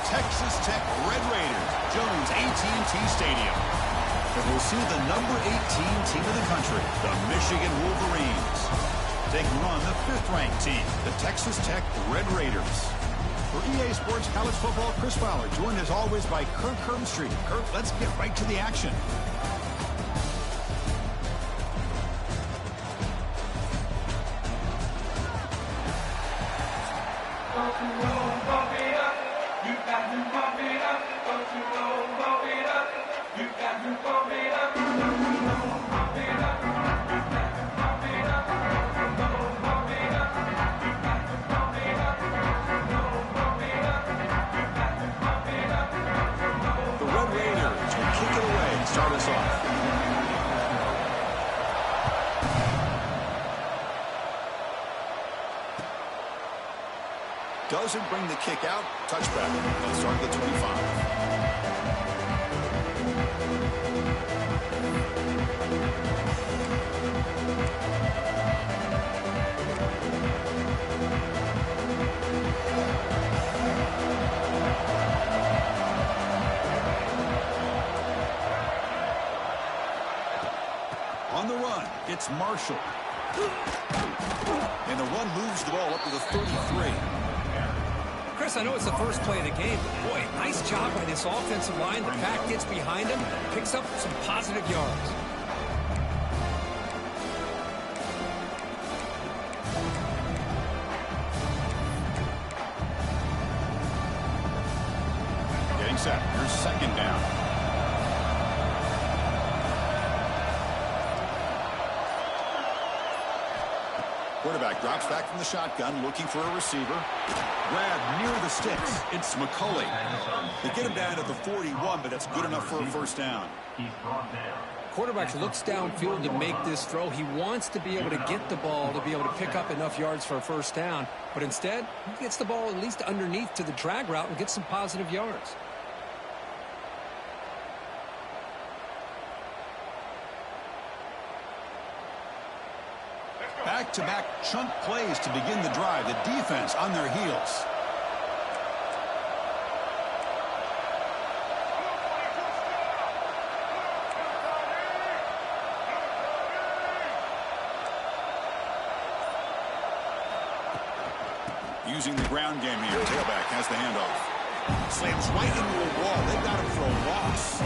Texas Tech Red Raiders, Jones AT&T Stadium. And we'll see the number 18 team in the country, the Michigan Wolverines, taking on the 5th-ranked team, the Texas Tech Red Raiders. For EA Sports College Football, Chris Fowler, joined as always by Kirk Herbstreit. Kirk, let's get right to the action. Start us off. Doesn't bring the kick out. Touchback. They'll start at the 25. On the run, it's Marshall. And the run moves the ball up to the 33. Chris, I know it's the first play of the game, but boy, nice job by this offensive line. The back gets behind him, picks up some positive yards. Getting set. Here's second down. Quarterback drops back from the shotgun, looking for a receiver. Grab near the sticks. It's McCulley. They get him down at the 41, but that's good enough for a first down. Quarterback looks downfield to make this throw. He wants to be able to get the ball to be able to pick up enough yards for a first down. But instead, he gets the ball at least underneath to the drag route and gets some positive yards. Back-to-back chunk plays to begin the drive. The defense on their heels. Using the ground game here. Tailback has the handoff. Slams right into a wall. They've got him for a loss.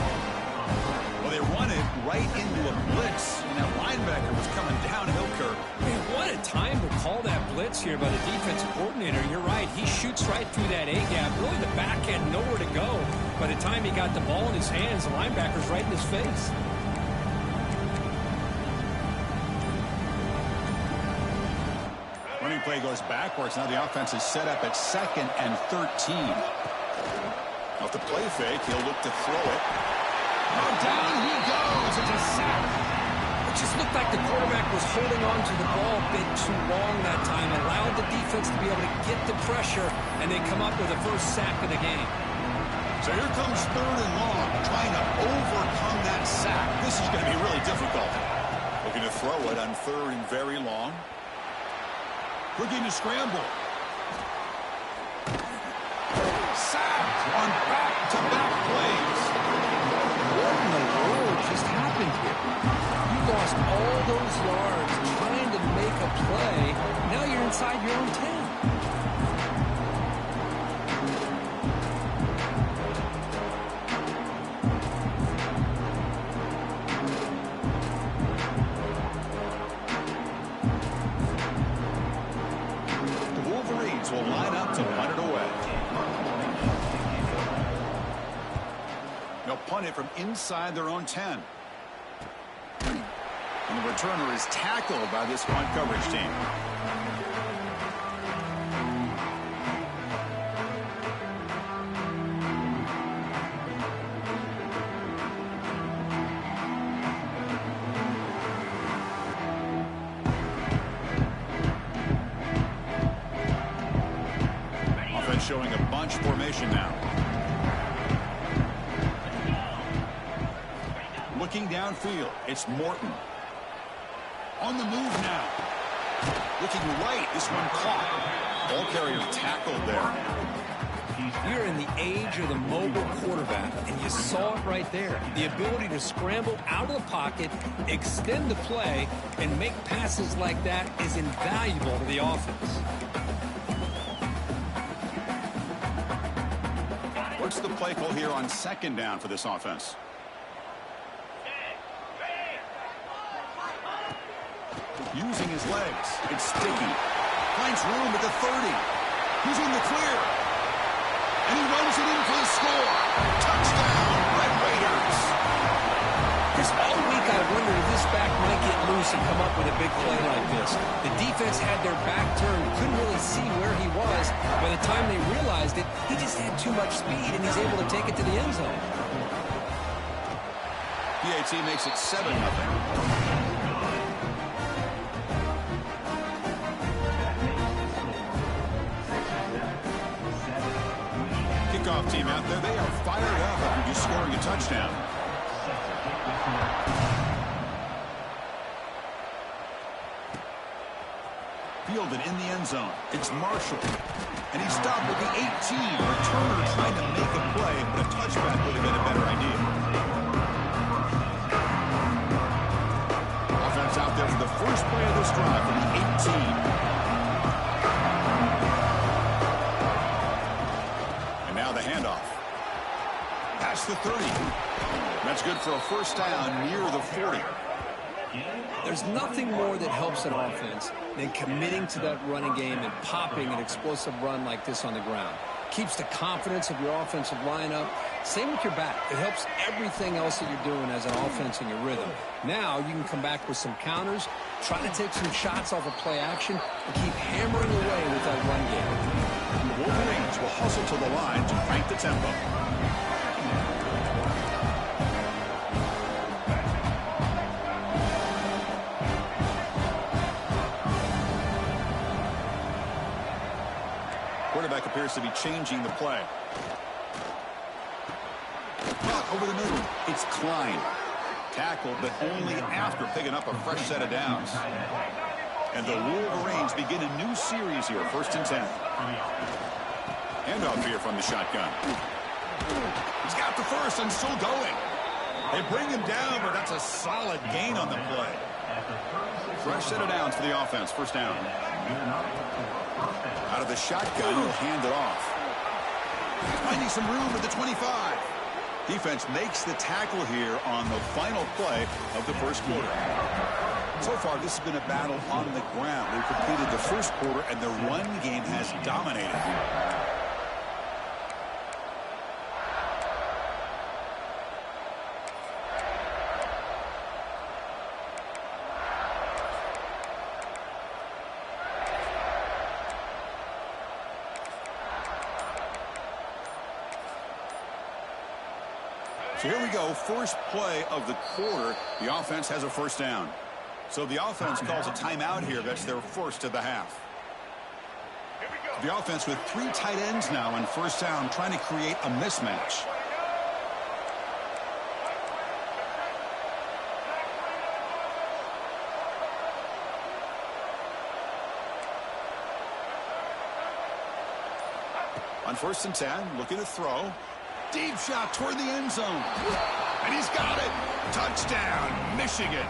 Well, they run it right into a blitz, and that linebacker was coming downhill, Kirk. Man, what a time to call that blitz here by the defensive coordinator. You're right. He shoots right through that A-gap. Really, the back had nowhere to go. By the time he got the ball in his hands, the linebacker's right in his face. Running play goes backwards. Now the offense is set up at 2nd and 13. Off the play fake, he'll look to throw it. Oh, down he goes. It's a sack. It just looked like the quarterback was holding on to the ball a bit too long that time, allowed the defense to be able to get the pressure, and they come up with the first sack of the game. So here comes 3rd and long, trying to overcome that sack. This is going to be really difficult. Looking to throw it on 3rd and very long. Looking to scramble. Sacked on back-to-back plays. What in the world just happened here? You lost all those yards trying to make a play. Now you're inside your own 10. The Wolverines will line up to punt it away. They'll punt it from inside their own 10. And the returner is tackled by this punt coverage team. Offense showing a bunch formation now. Looking downfield, it's Morton. On the move now. Looking right, this one caught. Ball carrier tackled there. We're in the age of the mobile quarterback, and you saw it right there. The ability to scramble out of the pocket, extend the play, and make passes like that is invaluable to the offense. What's the play call here on second down for this offense? Using his legs. It's sticky. Finds room at the 30. He's in the clear. And he runs it in for the score. Touchdown, Red Raiders. Just all week I wondered if this back might get loose and come up with a big play like this. The defense had their back turned, couldn't really see where he was. By the time they realized it, he just had too much speed, and he's able to take it to the end zone. PAT makes it 7-0. Kickoff team out there, they are fired up after just scoring a touchdown. Fielded in the end zone. It's Marshall. And he's stopped at the 18. Returner trying to make a play, but a touchback would have been a better idea. Offense out there for the first play of this drive from the 18. The handoff. Past the 30. That's good for a first down near the 40. There's nothing more that helps an offense than committing to that running game and popping an explosive run like this on the ground. Keeps the confidence of your offensive lineup. Same with your back. It helps everything else that you're doing as an offense in your rhythm. Now you can come back with some counters, try to take some shots off of play action, and keep hammering away with that run game. The Wolverines will hustle to the line to crank the tempo. Quarterback appears to be changing the play. Caught over the middle. It's Klein. Tackled, but only after picking up a fresh set of downs. And the Wolverines begin a new series here, 1st and 10. Handoff here from the shotgun. He's got the first and still going. They bring him down, but that's a solid gain on the play. Fresh set of downs for the offense, 1st down. Out of the shotgun, he'll hand it off. Finding some room at the 25. Defense makes the tackle here on the final play of the first quarter. So far, this has been a battle on the ground. We've completed the first quarter, and the run game has dominated. So here we go, first play of the quarter. The offense has a first down. So the offense calls a timeout here. That's their first of the half. The offense with 3 tight ends now on first down, trying to create a mismatch. On 1st and 10, looking to throw. Deep shot toward the end zone. And he's got it. Touchdown, Michigan.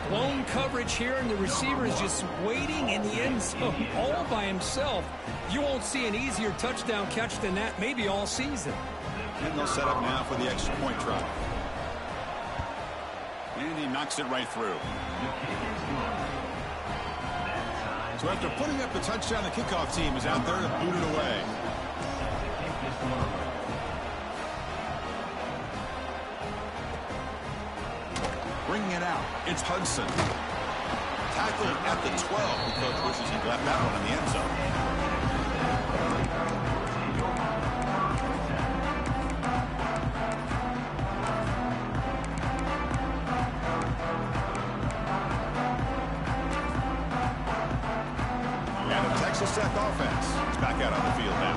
Blown coverage here, and the receiver is just waiting in the end zone all by himself. You won't see an easier touchdown catch than that, maybe all season. And they'll set up now for the extra point try. And he knocks it right through. So after putting up the touchdown, the kickoff team is out there to boot it away. Bringing it out, it's Hudson. Tackled at the 12. The coach wishes he left that one in the end zone. And the Texas Tech offense is back out on the field now.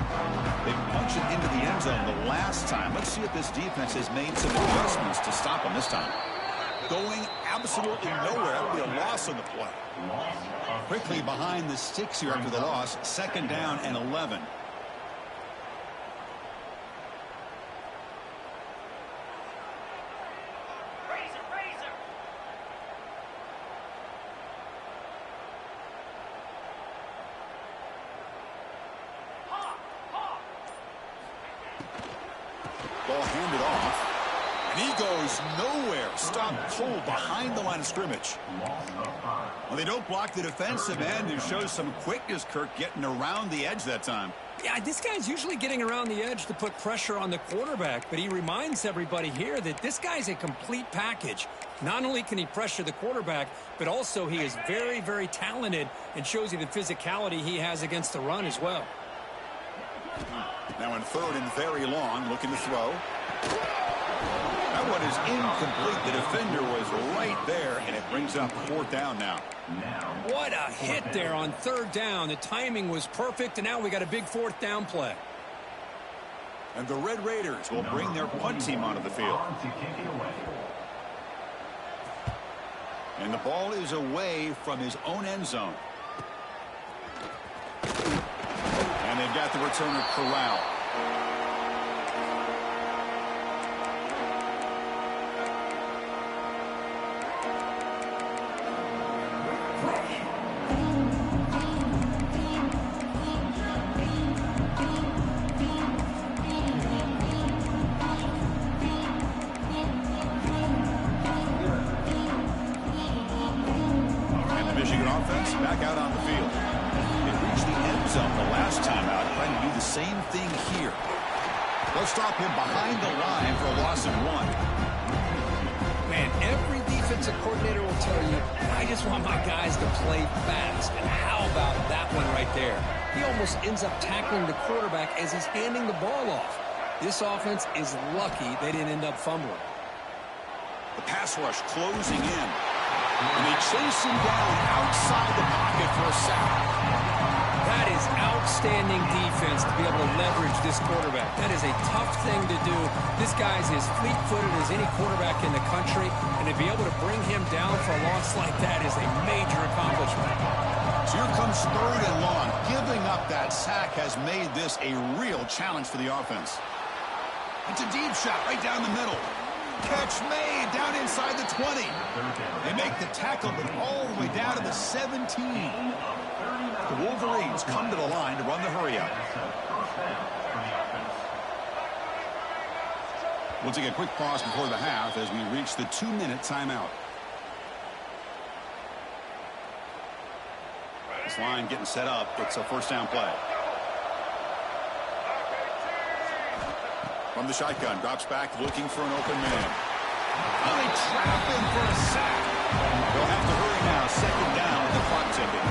They punched it into the end zone the last time. Let's see if this defense has made some adjustments to stop them this time. Going absolutely nowhere. That would be a loss on the play. Quickly behind the sticks here after the loss. 2nd down and 11. Ball handed off. And he goes nowhere. Stopped cold behind the line of scrimmage. Well, they don't block the defensive end. It shows some quickness, Kirk, getting around the edge that time. Yeah, this guy's usually getting around the edge to put pressure on the quarterback, but he reminds everybody here that this guy's a complete package. Not only can he pressure the quarterback, but also he is very, very talented and shows you the physicality he has against the run as well. Now in third and very long, looking to throw. That one is incomplete. The defender was right there, and it brings up fourth down now. What a hit there on third down. The timing was perfect, and now we got a big fourth down play. And the Red Raiders will bring their punt team onto the field. And the ball is away from his own end zone. And they've got the returner corralled. Back out on the field. They reached the end zone the last time out, trying to do the same thing here. They'll stop him behind the line for a loss of 1. Man, every defensive coordinator will tell you, I just want my guys to play fast. And how about that one right there? He almost ends up tackling the quarterback as he's handing the ball off. This offense is lucky they didn't end up fumbling. The pass rush closing in. And they chase him down outside the pocket for a sack. That is outstanding defense to be able to leverage this quarterback. That is a tough thing to do. This guy's as fleet-footed as any quarterback in the country, and to be able to bring him down for a loss like that is a major accomplishment. So here comes third and long. Giving up that sack has made this a real challenge for the offense. It's a deep shot right down the middle. Catch made down inside the 20. They make the tackle, but all the way down to the 17. The Wolverines come to the line to run the hurry-up. We'll take a quick pause before the half as we reach the 2-minute timeout. This line getting set up. It's a first down play. From the shotgun, drops back, looking for an open man. Oh, they trap him for a sack. They'll have to hurry now. Second down with the clock ticking.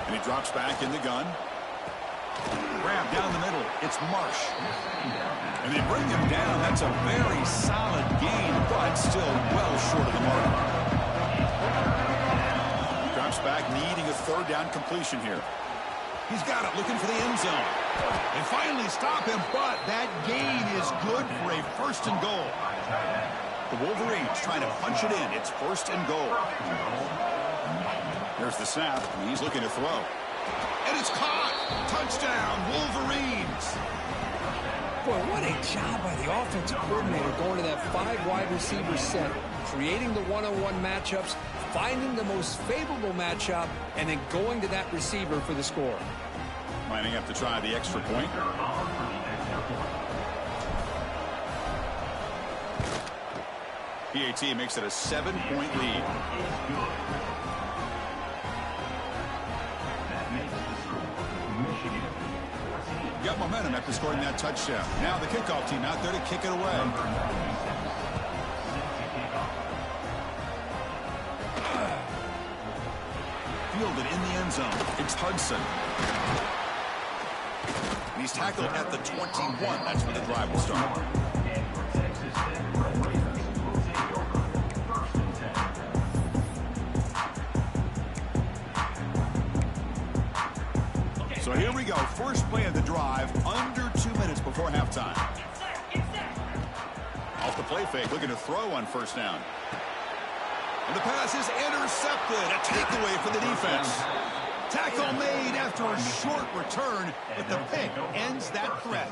And he drops back in the gun. Grab down the middle. It's Marsh. And they bring him down. That's a very solid gain, but still well short of the mark. Back needing a third down completion here. He's got it, looking for the end zone. They finally stop him, but that gain is good for a first and goal. The Wolverines trying to punch it in. It's first and goal. There's the snap, and he's looking to throw. And it's caught. Touchdown, Wolverines. Boy, what a job by the offensive coordinator going to that 5 wide receiver set, creating the one-on-one matchups, finding the most favorable matchup, and then going to that receiver for the score. Lining up to try the extra point. PAT makes it a 7-point lead. Got momentum after scoring that touchdown. Now the kickoff team out there to kick it away. Fielded in the end zone. It's Hudson. And he's tackled at the 21. That's where the drive will start. So here we go. First play of the drive, under 2 minutes before halftime. Off the play fake, looking to throw on first down. And the pass is intercepted. A takeaway for the defense. Tackle made after a short return, but the pick ends that threat.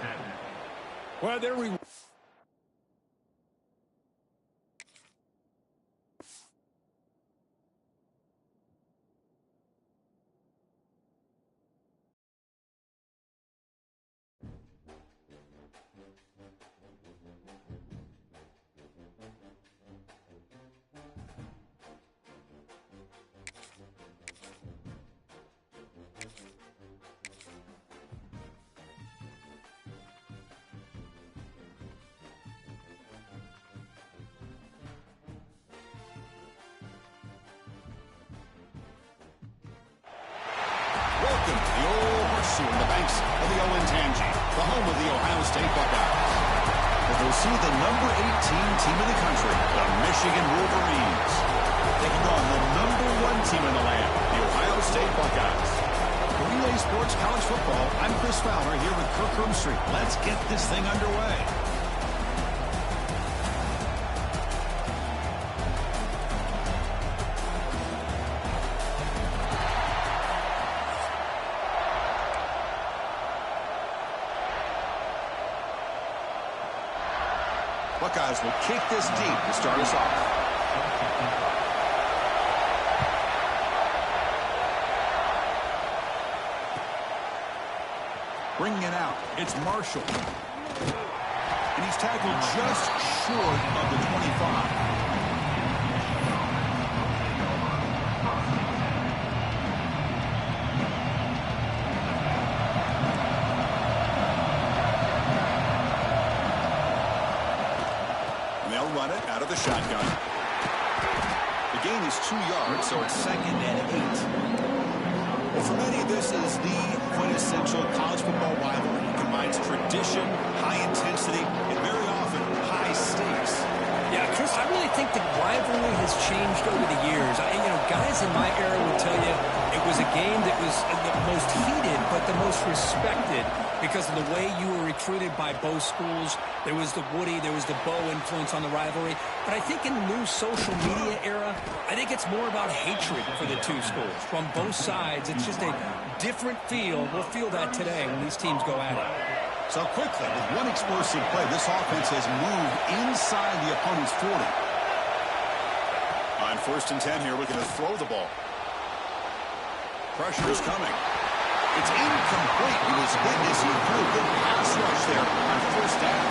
Well, there we pursuing the banks of the Olentangy, the home of the Ohio State Buckeyes. As we'll see the number 18 team in the country, the Michigan Wolverines, taking on the number 1 team in the land, the Ohio State Buckeyes. For Relay Sports College Football, I'm Chris Fowler here with Kirk Herbstreit. Let's get this thing underway. Buckeyes will kick this deep to start us off. Bringing it out, it's Marshall. And he's tackled just short of the 25. Run it out of the shotgun. The gain is 2 yards, so it's 2nd and 8. Well, for many, this is the quintessential college football rivalry. It combines tradition, high intensity, and very often high stakes. Yeah, Chris, I really think the rivalry has changed over the years. Guys in my era would tell you it was a game that was the most heated, but the most respected because of the way you were recruited by both schools. There was the Woody, there was the Bo influence on the rivalry. But I think in the new social media era, I think it's more about hatred for the two schools. From both sides, it's just a different feel. We'll feel that today when these teams go at it. So quickly, with one explosive play, this offense has moved inside the opponent's 40. On 1st and 10 here, looking to throw the ball. Pressure is coming. It's incomplete. He was hit as he threw a good pass rush there on 1st down.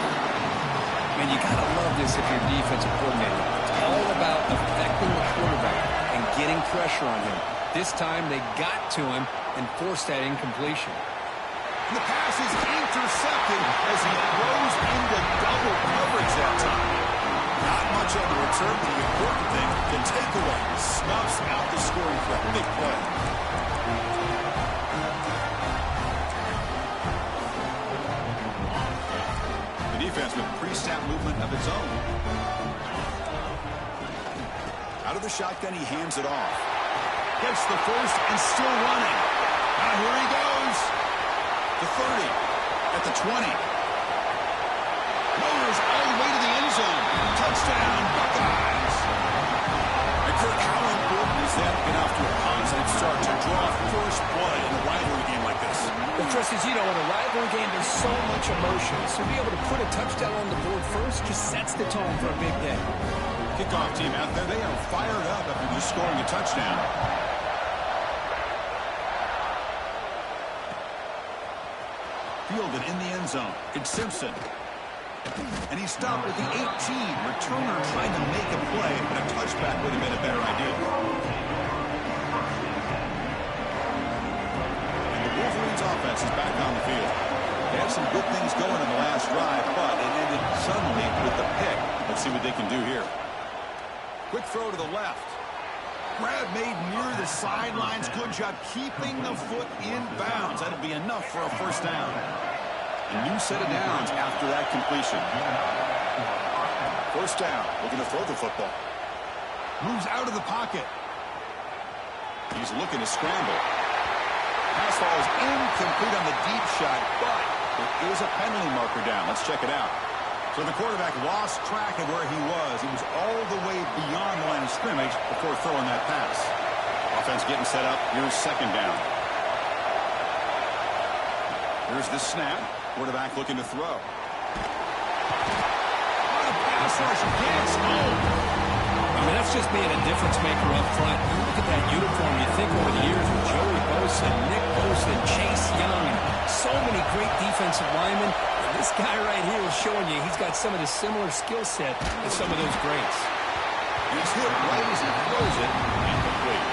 Man, you got to love this if you're a defensive coordinator. It's all about affecting the quarterback and getting pressure on him. This time they got to him and forced that incompletion. The pass is intercepted as he throws into double coverage that time. Not much on the return, but the important thing, the takeaway snuffs out the scoring threat. Big play. The defense with pre-snap movement of its own. Out of the shotgun, he hands it off. Gets the first and still running. Now here he goes. The 30, at the 20. Motors all the way to the end zone. Touchdown, Buckeyes. And Kirk, how important is that to get off to a positive start to draw first blood in a rivalry game like this? Well, Chris, as you know, in a rivalry game, there's so much emotion. So to be able to put a touchdown on the board first just sets the tone for a big day. Kickoff team out there, they are fired up after just scoring a touchdown. Fielded in the end zone. It's Simpson. And he stopped with the 18. Returner trying to make a play, but a touchback would have been a better idea. And the Wolverines offense is back on the field. They had some good things going in the last drive, but it ended suddenly with the pick. Let's see what they can do here. Quick throw to the left. Grab made near the sidelines. Good job keeping the foot in bounds. That'll be enough for a 1st down. A new set of downs after that completion. 1st down. Looking to throw the football. Moves out of the pocket. He's looking to scramble. Pass ball is incomplete on the deep shot, but there is a penalty marker down. Let's check it out. So the quarterback lost track of where he was. He was all the way beyond the line of scrimmage before throwing that pass. Offense getting set up. Here's 2nd down. Here's the snap. Quarterback looking to throw. On a pass rush against. I mean, that's just being a difference maker up front. You look at that uniform, you think over the years with Joey Bosa, Nick Bosa, Chase Young, and so many great defensive linemen. And this guy right here is showing you he's got some of the similar skill set as some of those greats. He's hit right as he throws it. Incomplete.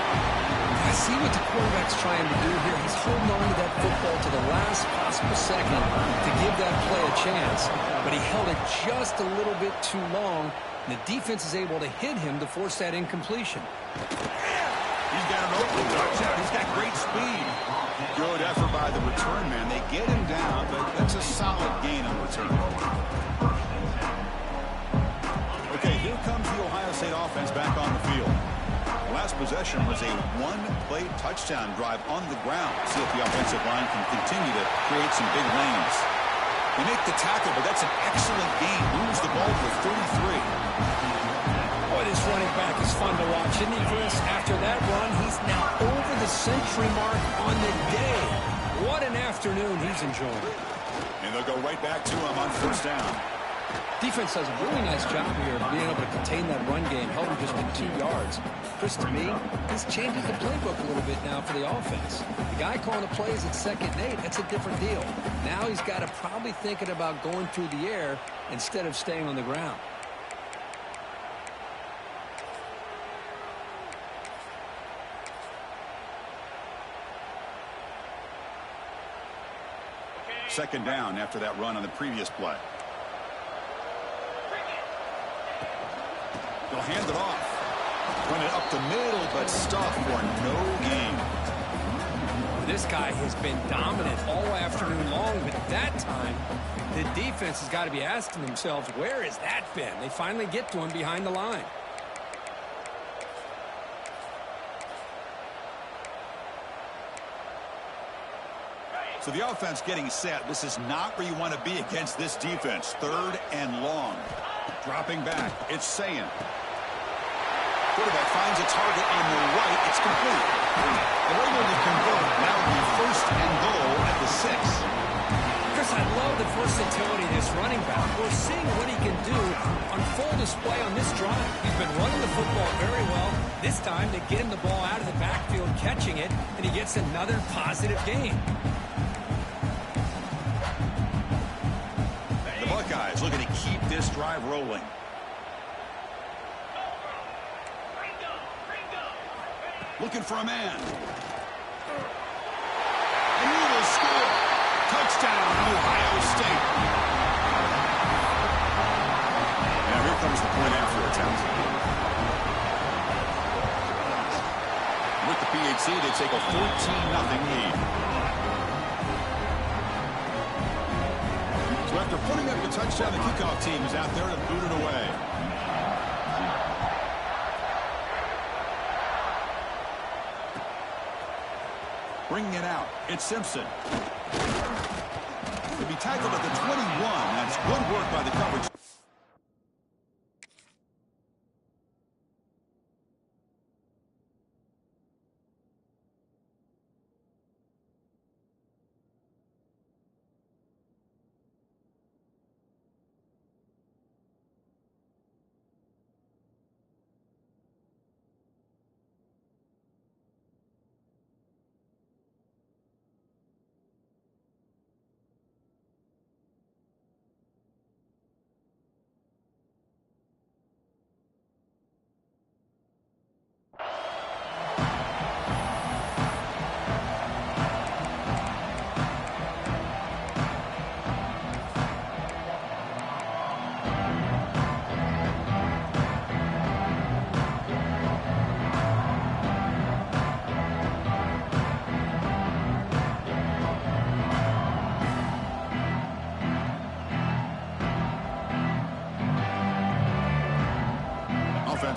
I see what the quarterback's trying to do here. He's holding on to that football to the last possible second to give that play a chance. But he held it just a little bit too long. And the defense is able to hit him to force that incompletion. He's got an open touchdown. He's got great speed. Good effort by the return man. They get him down, but that's a solid gain on return. Okay, here comes the Ohio State offense back on the field. The last possession was a one-play touchdown drive on the ground. See if the offensive line can continue to create some big lanes. They make the tackle, but that's an excellent gain. Moves the ball to 33. Boy, this running back is fun to watch, isn't he, Chris? After that run, he's now over the century mark on the day. What an afternoon he's enjoying. And they'll go right back to him on first down. Defense does a really nice job here of being able to contain that run game, held him just in 2 yards. Chris, to me, this changes the playbook a little bit now for the offense. The guy calling the plays at 2nd and 8, that's a different deal. Now he's got to probably thinking about going through the air instead of staying on the ground. Second down after that run on the previous play. They'll hand it off. Run it up the middle, but stuff for no gain. This guy has been dominant all afternoon long, but that time, the defense has got to be asking themselves, where has that been? They finally get to him behind the line. So the offense getting set. This is not where you want to be against this defense. 3rd and long. Dropping back. It's Sayin. Quarterback finds a target on the right. It's complete. They're able to convert. Now it'll be 1st and goal at the 6. Chris, I love the versatility of this running back. We're seeing what he can do on full display on this drive. He's been running the football very well. This time they get him the ball out of the backfield, catching it, and he gets another positive gain. Buckeyes looking to keep this drive rolling. Looking for a man. And he will score. Touchdown, Ohio State. Now here comes the point after attempt. With the PHC, they take a 14-0 lead. So after putting up a touchdown, the kickoff team is out there to boot it away. Bringing it out, it's Simpson. He'll be tackled at the 21. That's good work by the coverage.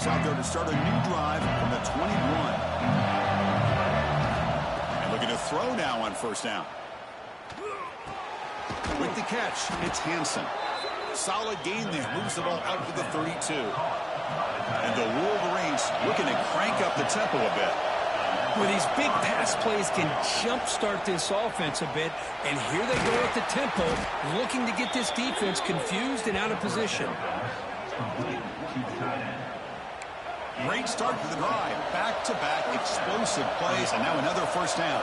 Out there to start a new drive from the 21. And looking to throw now on first down. With the catch, it's Hansen. Solid gain there. Moves the ball out to the 32. And the Wolverines looking to crank up the tempo a bit. Well, these big pass plays can jumpstart this offense a bit. And here they go at the tempo, looking to get this defense confused and out of position. Great start to the drive. Back-to-back explosive plays, and now another first down.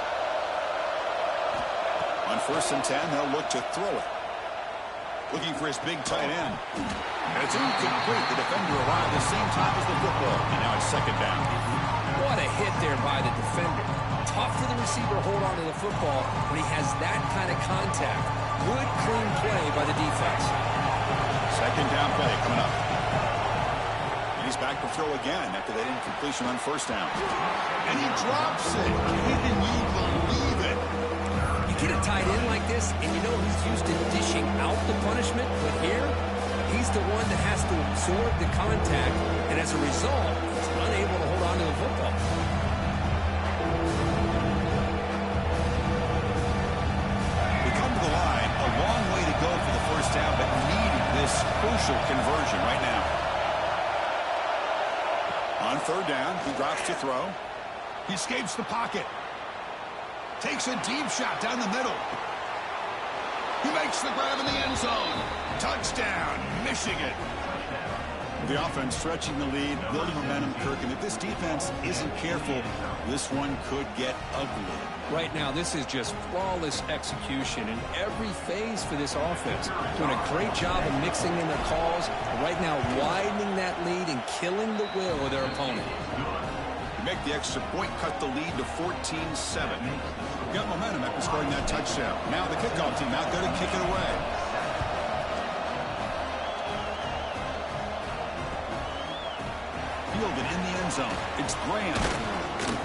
On 1st and 10, they'll look to throw it. Looking for his big tight end. And it's incomplete. The defender arrived at the same time as the football. And now it's 2nd down. What a hit there by the defender. Tough for the receiver to hold on to the football when he has that kind of contact. Good, clean play by the defense. 2nd down play coming up. He's back to throw again after that incompletion on first down. And he drops it. Can you believe it? get a tight end like this, and you know he's used to dishing out the punishment, but here, he's the one that has to absorb the contact, and as a result, he's unable to hold on to the football. We come to the line, a long way to go for the first down, but needing this crucial conversion right now. On third down, he drops to throw. He escapes the pocket. Takes a deep shot down the middle. He makes the grab in the end zone. Touchdown, Michigan. The offense stretching the lead, building momentum, Kirk. And if this defense isn't careful, this one could get ugly. Right now, this is just flawless execution in every phase for this offense. Doing a great job of mixing in their calls. Right now, widening that lead and killing the will of their opponent. Make the extra point, cut the lead to 14-7. Got momentum after scoring that touchdown. Now the kickoff team out there to kick it away. Fielded in the end zone. It's Graham.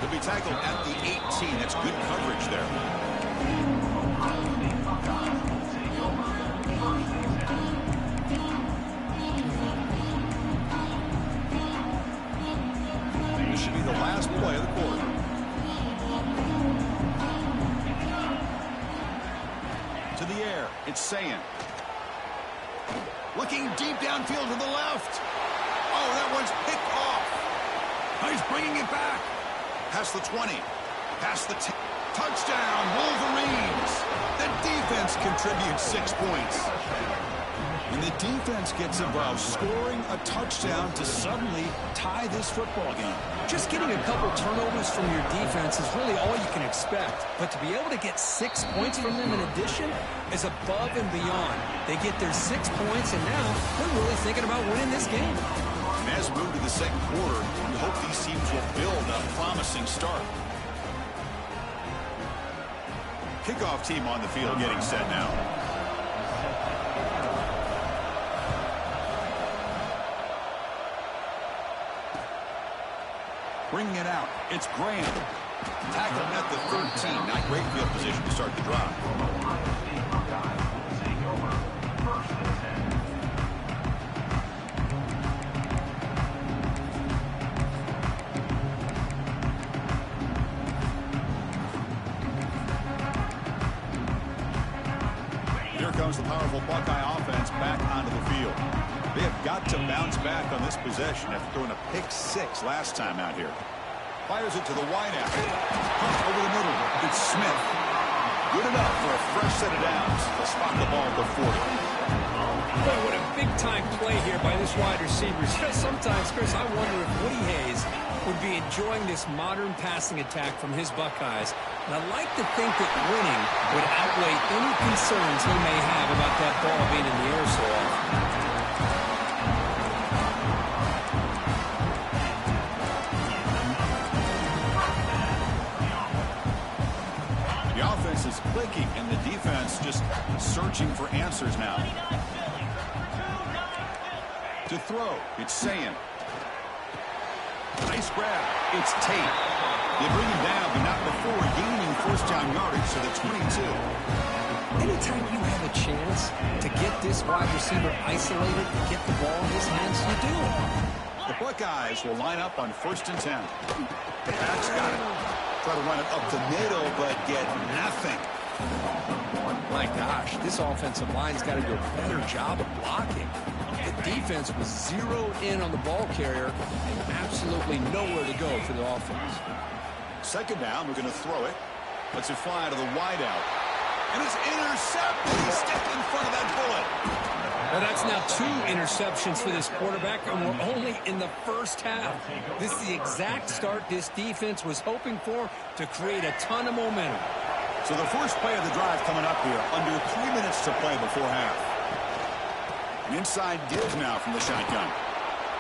He'll be tackled at the 18. That's good coverage there. This should be the last play of the quarter. To the air, it's Sayin. Looking deep downfield to the left. Oh, that one's picked off. Oh, he's bringing it back. Past the 20. Past the 10. Touchdown, Wolverines. The defense contributes 6 points. And the defense gets involved, scoring a touchdown to suddenly tie this football game. Just getting a couple turnovers from your defense is really all you can expect. But to be able to get 6 points from them in addition is above and beyond. They get their 6 points, and now they're really thinking about winning this game. And as we move to the second quarter, we hope these teams will build a promising start. Kickoff team on the field getting set now. Bringing it out, it's Graham. Tackled at the 13. Not great field position to start the drive. Here comes the powerful Buckeye offense back onto the field. They have got to bounce back on this possession after throwing a pick 6 last time out here. Fires it to the wideout. Over the middle. It's Smith. Good enough for a fresh set of downs. They'll spot the ball at the 40. Boy, what a big-time play here by this wide receiver. Sometimes, Chris, I wonder if Woody Hayes would be enjoying this modern passing attack from his Buckeyes. And I'd like to think that winning would outweigh any concerns he may have about that ball being in the air so often. Is clicking, and the defense just searching for answers now. To throw, it's Sayin. Nice grab. It's Tate. They bring him down, but not before gaining first down yardage to the 22. Anytime you have a chance to get this wide receiver isolated and get the ball in his hands, you do it. The Buckeyes will line up on 1st and 10. The Pats got it. Try to run it up the middle, but get nothing. My gosh, this offensive line's got to do a better job of blocking. The defense was zeroed in on the ball carrier and absolutely nowhere to go for the offense. Second down, we're going to throw it. Lets it fly to the wideout. And it's intercepted. He stepped in front of that bullet. Well, that's now 2 interceptions for this quarterback, and we're only in the first half. This is the exact start this defense was hoping for to create a ton of momentum. So the first play of the drive coming up here, under 3 minutes to play before half. An inside give now from the shotgun.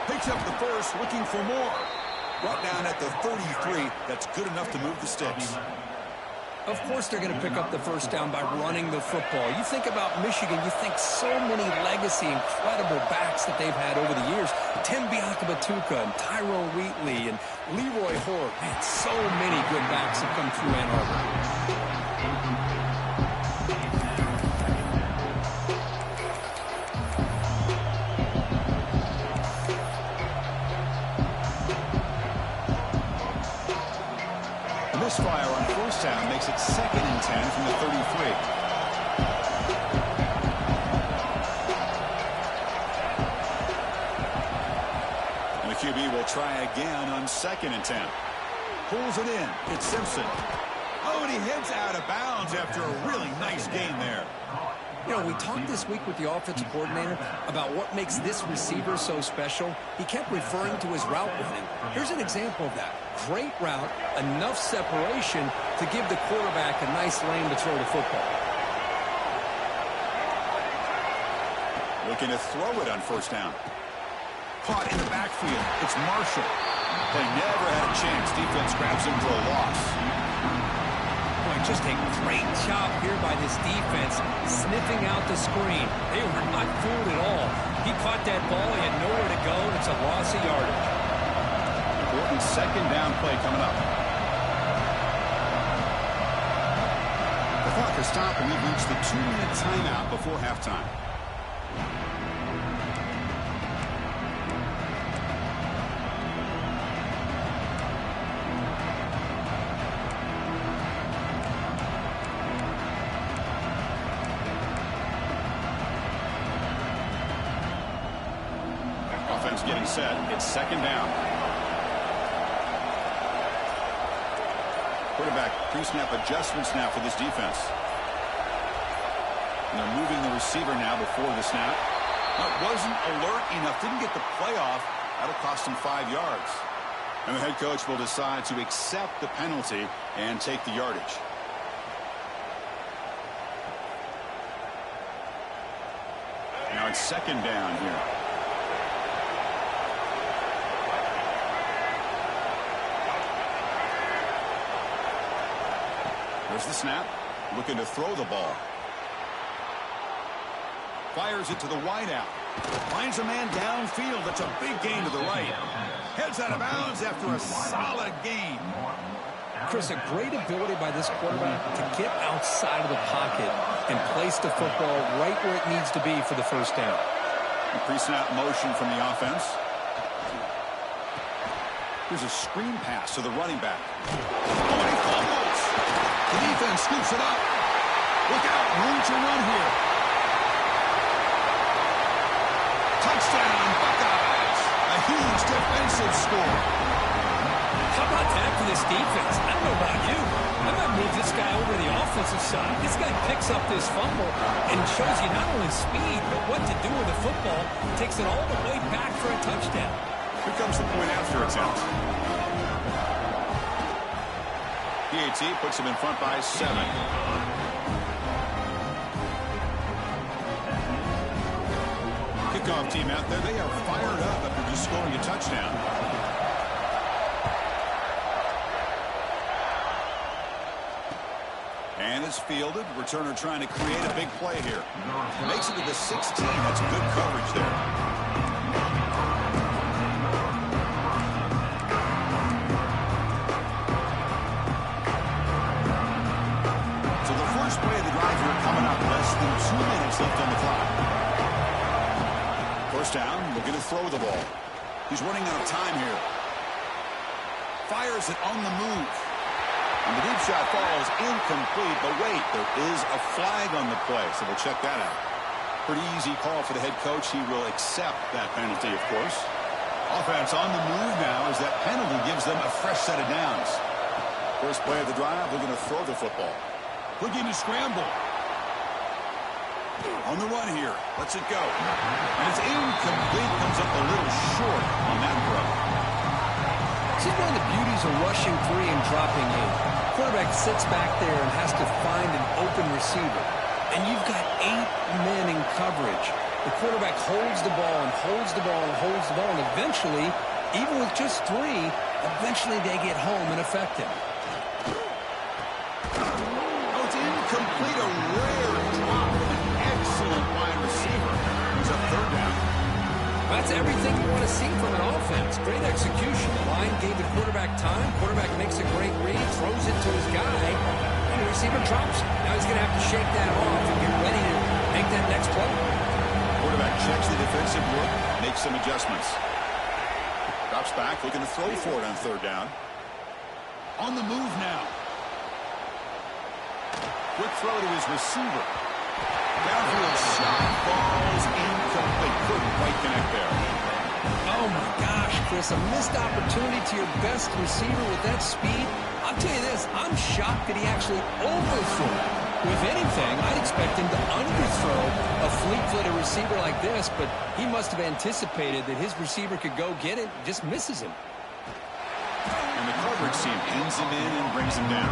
Picks up the first, looking for more. Brought down at the 33. That's good enough to move the sticks. Of course they're going to pick up the first down by running the football. You think about Michigan, you think so many legacy, incredible backs that they've had over the years. Tim Biakabatuka and Tyrone Wheatley and Leroy Hort. Man, so many good backs have come through Ann Arbor. The misfire on first down makes it 2nd and 10 from the 33. And the QB will try again on 2nd and 10. Pulls it in. It's Simpson. Oh, and he heads out of bounds after a really nice gain there. You know, we talked this week with the offensive coordinator about what makes this receiver so special. He kept referring to his route running. Here's an example of that. Great route, enough separation to give the quarterback a nice lane to throw the football. Looking to throw it on first down. Caught in the backfield. It's Marshall. They never had a chance. Defense grabs him for a loss. Just a great job here by this defense, sniffing out the screen. They were not fooled at all. He caught that ball, he had nowhere to go, and it's a loss of yardage. Important 2nd down play coming up. The clock has stopped, and we've reached the 2-minute timeout before halftime. Getting set. It's 2nd down. Quarterback pre-snap adjustments now for this defense. And they're moving the receiver now before the snap. That wasn't alert enough. Didn't get the play off. That'll cost him 5 yards. And the head coach will decide to accept the penalty and take the yardage. Now it's 2nd down here. There's the snap. Looking to throw the ball. Fires it to the wideout. Finds a man downfield. That's a big gain to the right. Heads out of bounds after a solid gain. Chris, a great ability by this quarterback to get outside of the pocket and place the football right where it needs to be for the first down. A pre-snap motion from the offense. Here's a screen pass to the running back. Oh, and he fumbles. The defense scoops it up. Look out, room to run here. Touchdown, Buckeyes. A huge defensive score. How about that for this defense? I don't know about you. I might move this guy over to the offensive side. This guy picks up this fumble and shows you not only speed, but what to do with the football. Takes it all the way back for a touchdown. Here comes the point after attempt. PAT puts him in front by 7. Kickoff team out there. They are fired up after just scoring a touchdown. And it's fielded. Returner trying to create a big play here. Makes it to the 16. That's good coverage there. Coming up, less than 2 minutes left on the clock. First down, looking to throw the ball. He's running out of time here. Fires it on the move. And the deep shot falls incomplete, but wait, there is a flag on the play, so we'll check that out. Pretty easy call for the head coach. He will accept that penalty, of course. Offense on the move now as that penalty gives them a fresh set of downs. First play of the drive, looking to throw the football. Looking to scramble. On the run here. Lets it go. And it's incomplete. Comes up a little short on that throw. This is one of the beauties of rushing 3 and dropping 8. Quarterback sits back there and has to find an open receiver. And you've got 8 men in coverage. The quarterback holds the ball and holds the ball and holds the ball. And eventually, even with just 3, eventually they get home and affect him. Oh, it's incomplete. A rare drop from an excellent wide receiver. It's a 3rd down. That's everything you want to see from an offense. Great execution. The line gave the quarterback time. Quarterback makes a great read, throws it to his guy, and the receiver drops it. Now he's going to have to shake that off and get ready to make that next play. Quarterback checks the defensive look, makes some adjustments. Drops back, looking to throw for it on 3rd down. On the move now. Quick throw to his receiver. Downfield shot falls incomplete. Couldn't quite connect there. Oh, my gosh, Chris. A missed opportunity to your best receiver with that speed. I'll tell you this, I'm shocked that he actually overthrew it. If anything, I'd expect him to underthrow a fleet-footed receiver like this, but he must have anticipated that his receiver could go get it, just misses him. And the coverage team pins him in and brings him down.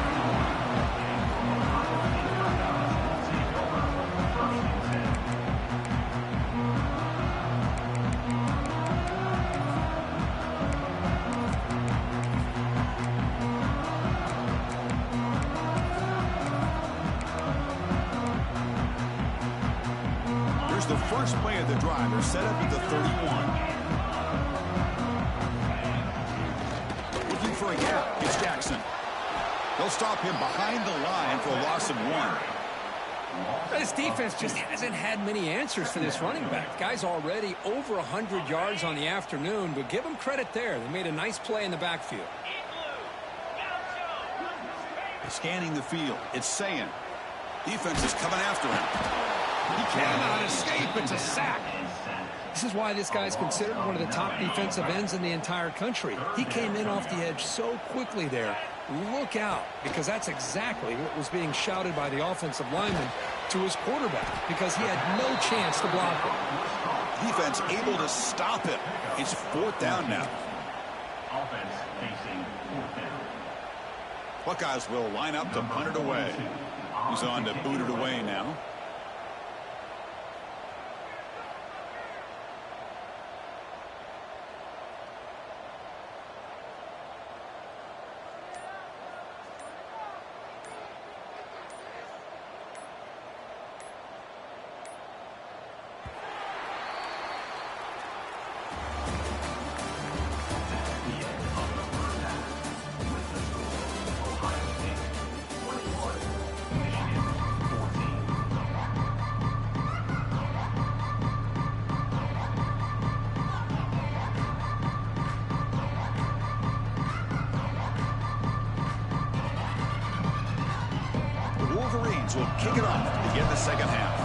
The first play of the drive. They're set up at the 31. Looking for a gap. It's Jackson. They'll stop him behind the line for a loss of 1. This defense just hasn't had many answers for this running back. Guy's already over 100 yards on the afternoon, but give him credit there. They made a nice play in the backfield. Scanning the field. It's Sayin. Defense is coming after him. He cannot escape. It's a sack. This is why this guy's considered one of the top defensive ends in the entire country. He came in off the edge so quickly there. Look out, because that's exactly what was being shouted by the offensive lineman to his quarterback, because he had no chance to block him. Defense able to stop him. It's 4th down now. Offense facing 4th down. Buckeyes will line up to punt it away. He's on to boot it away now. Will kick it off to begin the second half.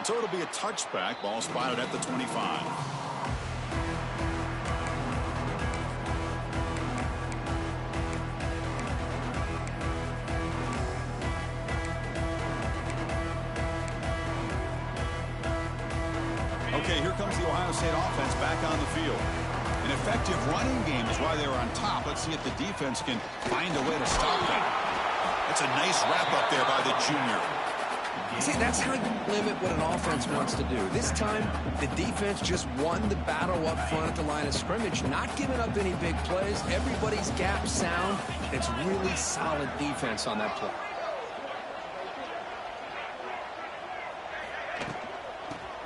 So it'll be a touchback. Ball spotted at the 25. Okay, here comes the Ohio State offense back on the field. An effective running game is why they were on top. Let's see if the defense can find a way to stop them. That's a nice wrap-up there by the junior. See, that's how you limit what an offense wants to do. This time, the defense just won the battle up front at the line of scrimmage, not giving up any big plays. Everybody's gap sound. It's really solid defense on that play.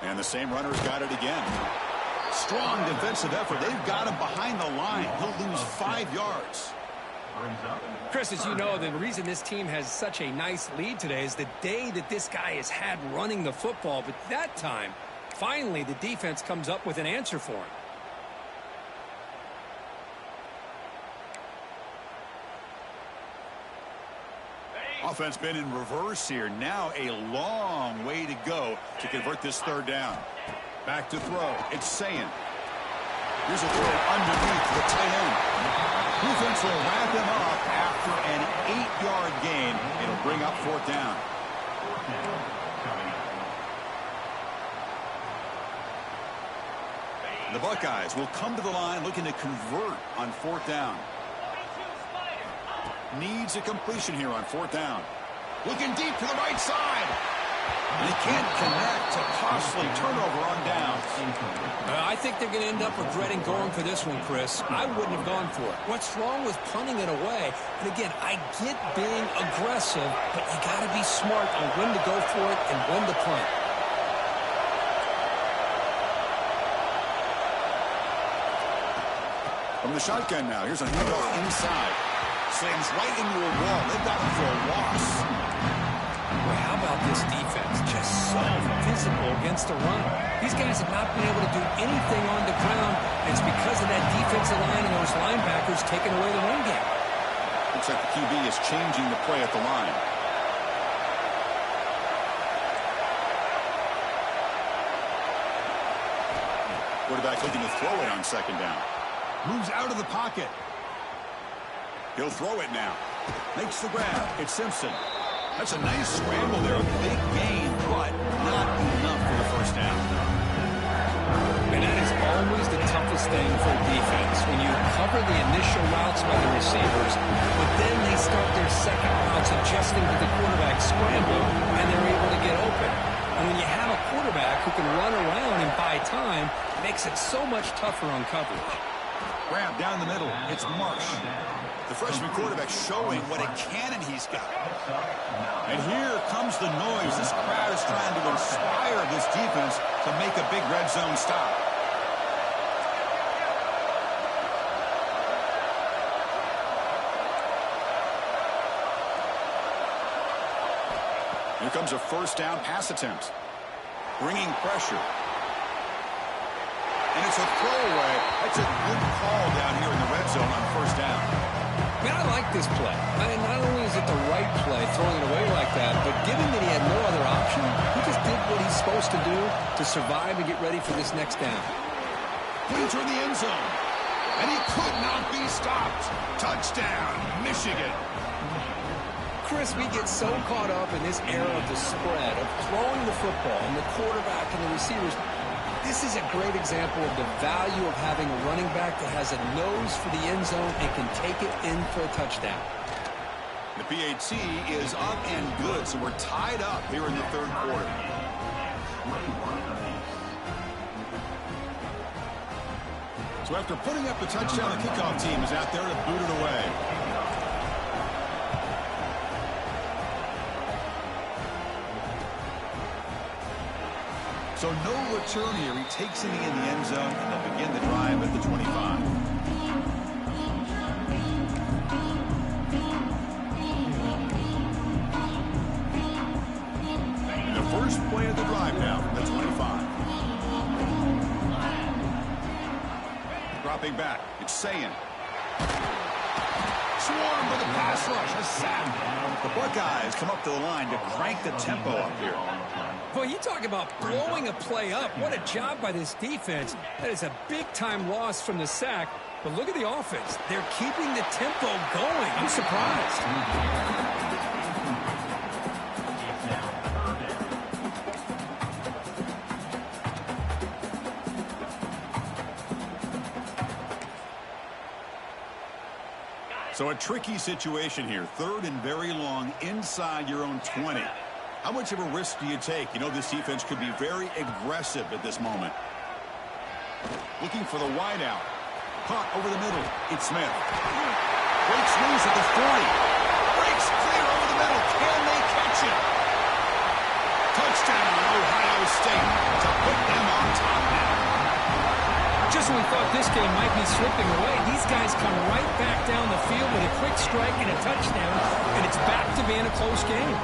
And the same runner's got it again. Strong defensive effort. They've got him behind the line. He'll lose 5 yards. Chris, as you know, the reason this team has such a nice lead today is the day that this guy has had running the football. But that time, finally, the defense comes up with an answer for him. Offense been in reverse here. Now a long way to go to convert this 3rd down. Back to throw. It's Sayin. Here's a throw underneath the tight end. Defense will wrap him up after an 8-yard gain. It'll bring up 4th down. The Buckeyes will come to the line looking to convert on 4th down. Needs a completion here on 4th down. Looking deep to the right side. And he can't connect. A costly turnover on downs. I think they're going to end up regretting going for this one, Chris. I wouldn't have gone for it. What's wrong with punting it away? And again, I get being aggressive, but you got to be smart on when to go for it and when to punt. From the shotgun now, here's a handoff inside. Slams right into a wall. They've got him for a loss. Well, how about this defense? Just so physical against the run. These guys have not been able to do anything on the ground. It's because of that defensive line and those linebackers taking away the run game. Looks like the QB is changing the play at the line. Quarterback looking to throw it on second down. Moves out of the pocket. He'll throw it now. Makes the grab. It's Simpson. That's a nice scramble there. A big gain, but not enough for the first down. And that is always the toughest thing for a defense. When you cover the initial routes by the receivers, but then they start their second routes adjusting to the quarterback scramble, and they're able to get open. And when you have a quarterback who can run around and buy time, it makes it so much tougher on coverage. Grab down the middle. It's Marsh. The freshman quarterback showing what a cannon he's got. And here comes the noise. This crowd is trying to inspire this defense to make a big red zone stop. Here comes a first down pass attempt. Bringing pressure. And it's a throwaway. That's a good call down here in the red zone on first down. I mean, I like this play. I mean, not only is it the right play, throwing it away like that, but given that he had no other option, he just did what he's supposed to do to survive and get ready for this next down. Enter the end zone. And he could not be stopped. Touchdown, Michigan. Chris, we get so caught up in this era of the spread, of throwing the football and the quarterback and the receivers. This is a great example of the value of having a running back that has a nose for the end zone and can take it in for a touchdown. The PAT is up and good, so we're tied up here in the third quarter. So after putting up the touchdown, the kickoff team is out there to boot it away. So no return here. He takes it in the end zone, and they'll begin the drive at the 25. And the first play of the drive now from the 25. Dropping back. It's Sayin. Swarmed by the pass rush. A sack. The Buckeyes come up to the line to crank the tempo up here. Boy, you talk about blowing a play up. What a job by this defense. That is a big-time loss from the sack. But look at the offense. They're keeping the tempo going. I'm surprised. So a tricky situation here. Third and very long inside your own 20. How much of a risk do you take? You know this defense could be very aggressive at this moment. Looking for the wide out. Caught over the middle. It's Smith. Breaks loose at the 40. Breaks clear over the middle. Can they catch it? Touchdown, Ohio State, to put them on top now. Just when we thought this game might be slipping away, these guys come right back down the field with a quick strike and a touchdown, and it's back to being a close game.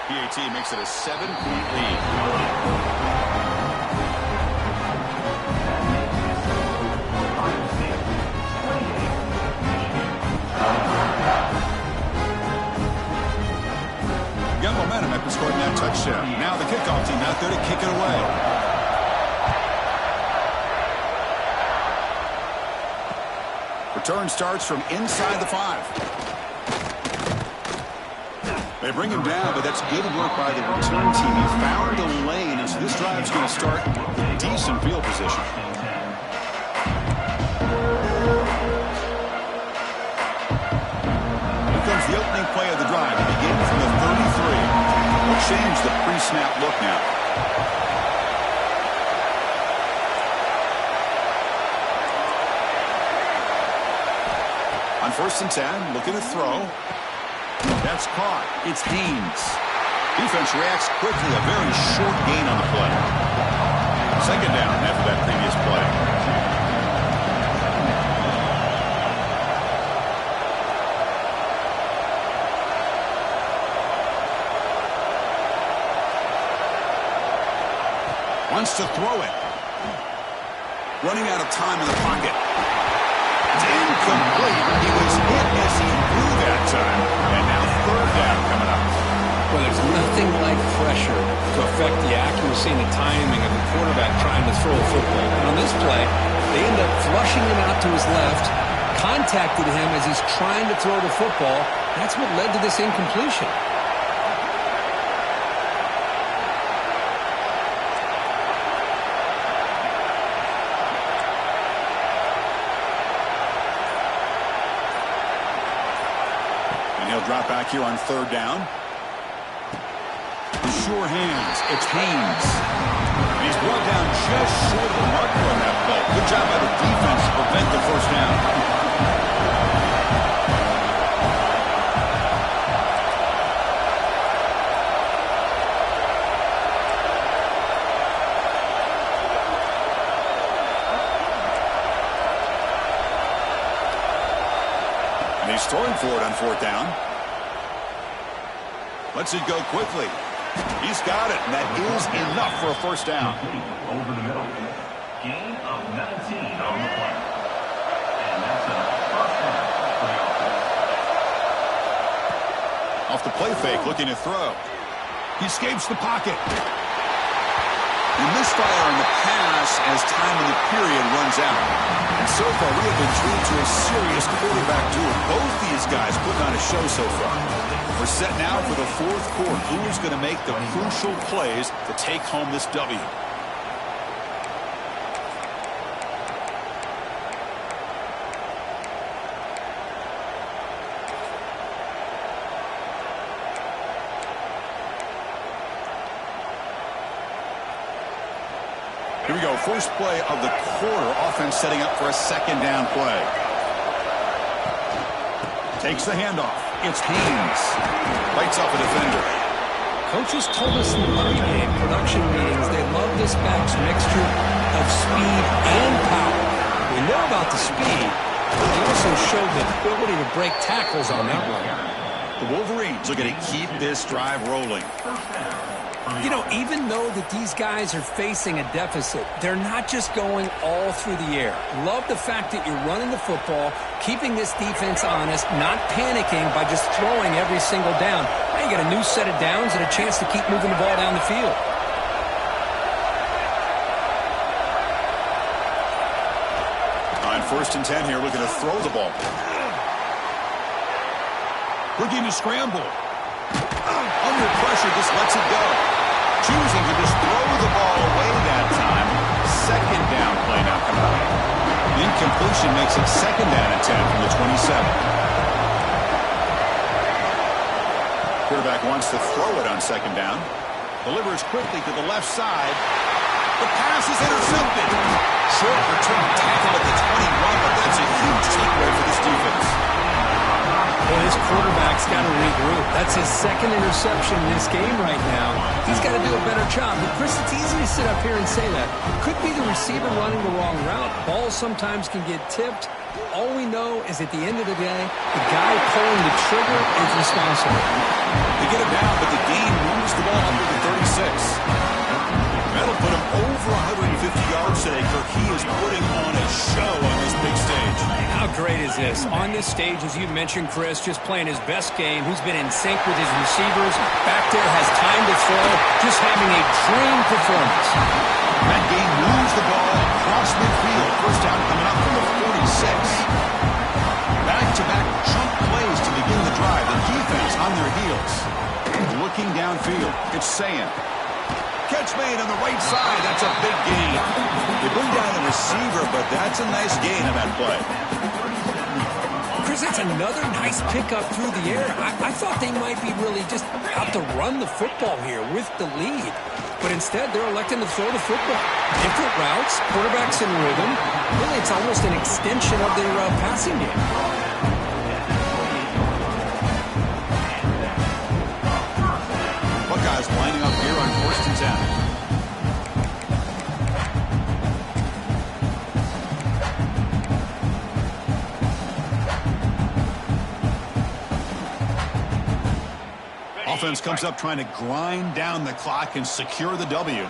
PAT makes it a 7-point lead. Got momentum after scoring that touchdown. Now the kickoff team out there to kick it away. Return starts from inside the 5. They bring him down, but that's good work by the return team. He found the lane, and so this drive's going to start in decent field position. Here comes the opening play of the drive. It begins from the 33. We'll change the pre-snap look now. On 1st and 10, looking to throw. That's caught. It's Haynes. Defense reacts quickly. A very short gain on the play. Second down after that previous play. Wants to throw it. Running out of time in the pocket. It's incomplete. He was hit as he threw that time. And now third down coming up. Well, there's nothing like pressure to affect the accuracy and the timing of the quarterback trying to throw a football. And on this play, they end up flushing him out to his left, contacted him as he's trying to throw the football. That's what led to this incompletion. Drop back here on third down. Sure hands. It's Haynes. And he's brought down just short of the marker on that play. Good job by the defense to prevent the first down. And he's throwing for it on fourth down. Lets it go quickly. He's got it, and that is enough for a first down. Over the middle. Gain of 19 on the play. And that's a first down for the offense. Off the play fake, looking to throw. He escapes the pocket. He misfire on the pass as time in the period runs out. And so far, we have been treated to a serious quarterback duel. Both these guys putting on a show so far. We're set now for the fourth quarter. Who's going to make the crucial plays to take home this W? Here we go. First play of the quarter. Offense setting up for a second down play. Takes the handoff. It's Haynes. Lights off a defender. Coaches told us in the pregame production meetings they love this back's mixture of speed and power. We know about the speed, but they also showed the ability to break tackles on that one. The Wolverines are going to keep this drive rolling. You know, even though that these guys are facing a deficit, they're not just going all through the air. Love the fact that you're running the football, keeping this defense honest, not panicking by just throwing every single down. Now you got a new set of downs and a chance to keep moving the ball down the field. On 1st and 10 here, looking to throw the ball. Looking to scramble. Under pressure, just lets it go. Choosing to just throw the ball away that time. Second down play now coming up. The incompletion makes it second down and 10 from the 27. Quarterback wants to throw it on second down. Delivers quickly to the left side. The pass is intercepted. Short return tackle at the 21, but that's a huge takeaway for this defense. Well, his quarterback's got to regroup. That's his second interception in this game right now. He's got to do a better job. But, Chris, it's easy to sit up here and say that. Could be the receiver running the wrong route. Balls sometimes can get tipped. All we know is at the end of the day, the guy pulling the trigger is responsible. They get it down, but the game moves the ball under the 36. That'll put him over 150 yards today. Kirk, he is putting on a show on this big stage. How great is this? On this stage, as you mentioned, Chris, just playing his best game. He's been in sync with his receivers. Back there, has time to throw. Just having a dream performance. That game moves the ball across midfield. First down coming up from the 46. Back-to-back chunk plays to begin the drive. The defense on their heels. Looking downfield. It's Sayan. Catch made on the right side. That's a big gain. They bring down the receiver, but that's a nice gain on that play. Chris, that's another nice pickup through the air. I thought they might be really just out to run the football here with the lead. But instead, they're electing to throw the football. Different routes, quarterbacks in rhythm. Really, it's almost an extension of their passing game. here on 1st and 10. Offense comes up trying to grind down the clock and secure the W.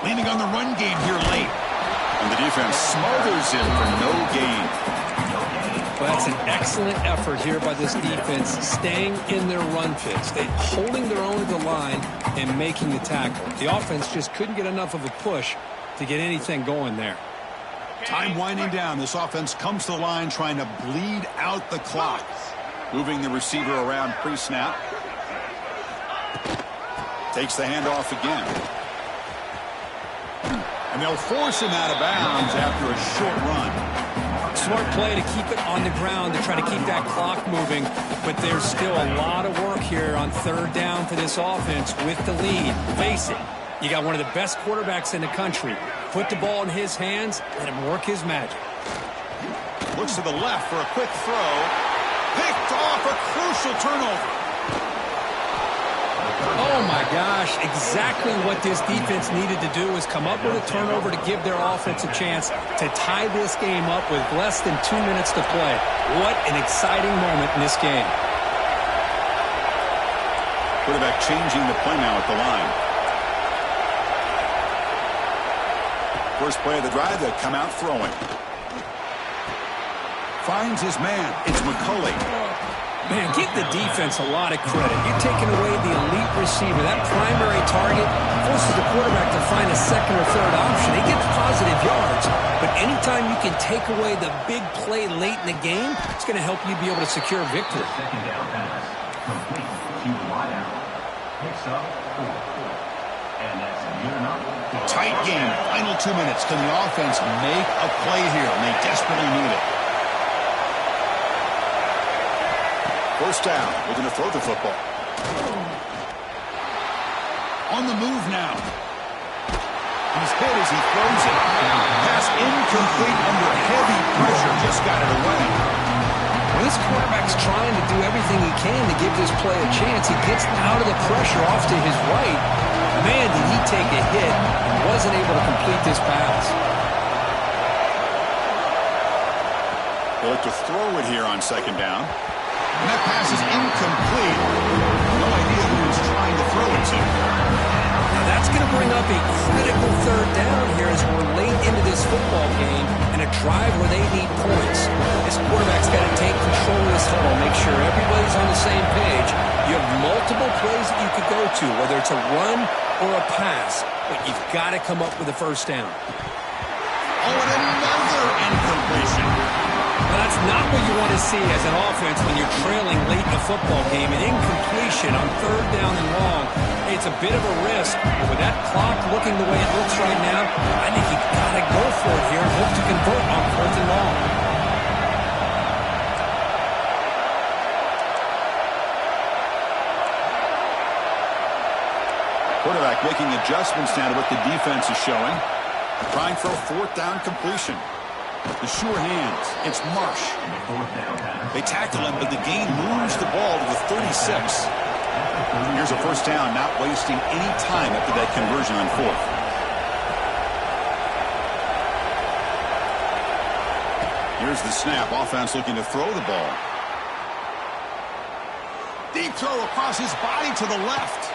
Leaning on the run game here late. And the defense smothers him for no gain. Well, that's an excellent effort here by this defense, staying in their run fits. They holding their own at the line and making the tackle. The offense just couldn't get enough of a push to get anything going there. Time winding down. This offense comes to the line trying to bleed out the clock. Moving the receiver around pre-snap. Takes the handoff again. And they'll force him out of bounds after a short run. Smart play to keep it on the ground to try to keep that clock moving. But there's still a lot of work here on 3rd down for this offense with the lead. Face it, you got one of the best quarterbacks in the country. Put the ball in his hands, let him work his magic. Looks to the left for a quick throw. Picked off, a crucial turnover. Oh, my gosh. Exactly what this defense needed to do is come up with a turnover to give their offense a chance to tie this game up with less than 2 minutes to play. What an exciting moment in this game. Quarterback changing the play now at the line. First play of the drive, they come out throwing. Finds his man. It's McCulley. Man, give the defense a lot of credit. You're taking away the elite receiver. That primary target forces the quarterback to find a second or third option. He gets positive yards, but anytime you can take away the big play late in the game, it's going to help you be able to secure victory. Second down pass. Complete to wideout. Picks up 4. And that's good enough. Tight game. Final 2 minutes. Can the offense make a play here? And they desperately need it. First down. Looking to throw the football. On the move now. He's hit as he throws it. Pass incomplete under heavy pressure. Just got it away. Well, this quarterback's trying to do everything he can to give this play a chance. He gets out of the pressure off to his right. Man, did he take a hit and wasn't able to complete this pass. They look to throw it here on 2nd down. And that pass is incomplete. No idea who he's trying to throw it to. Now that's going to bring up a critical 3rd down here as we're late into this football game and a drive where they need points. This quarterback's got to take control of this huddle, make sure everybody's on the same page. You have multiple plays that you could go to, whether it's a run or a pass, but you've got to come up with a 1st down. Oh, and another incompletion. Well, that's not what you want to see as an offense when you're trailing late in a football game. An incompletion on 3rd down and long. Hey, it's a bit of a risk, but with that clock looking the way it looks right now, I think you've got to go for it here and hope to convert on 4th and long. Quarterback making adjustments now to what the defense is showing. Trying for a 4th down completion. The sure hands. It's Marsh. They tackle him, but the gain moves the ball to the 36. Here's a 1st down, not wasting any time after that conversion on 4th. Here's the snap. Offense looking to throw the ball. Deep throw across his body to the left.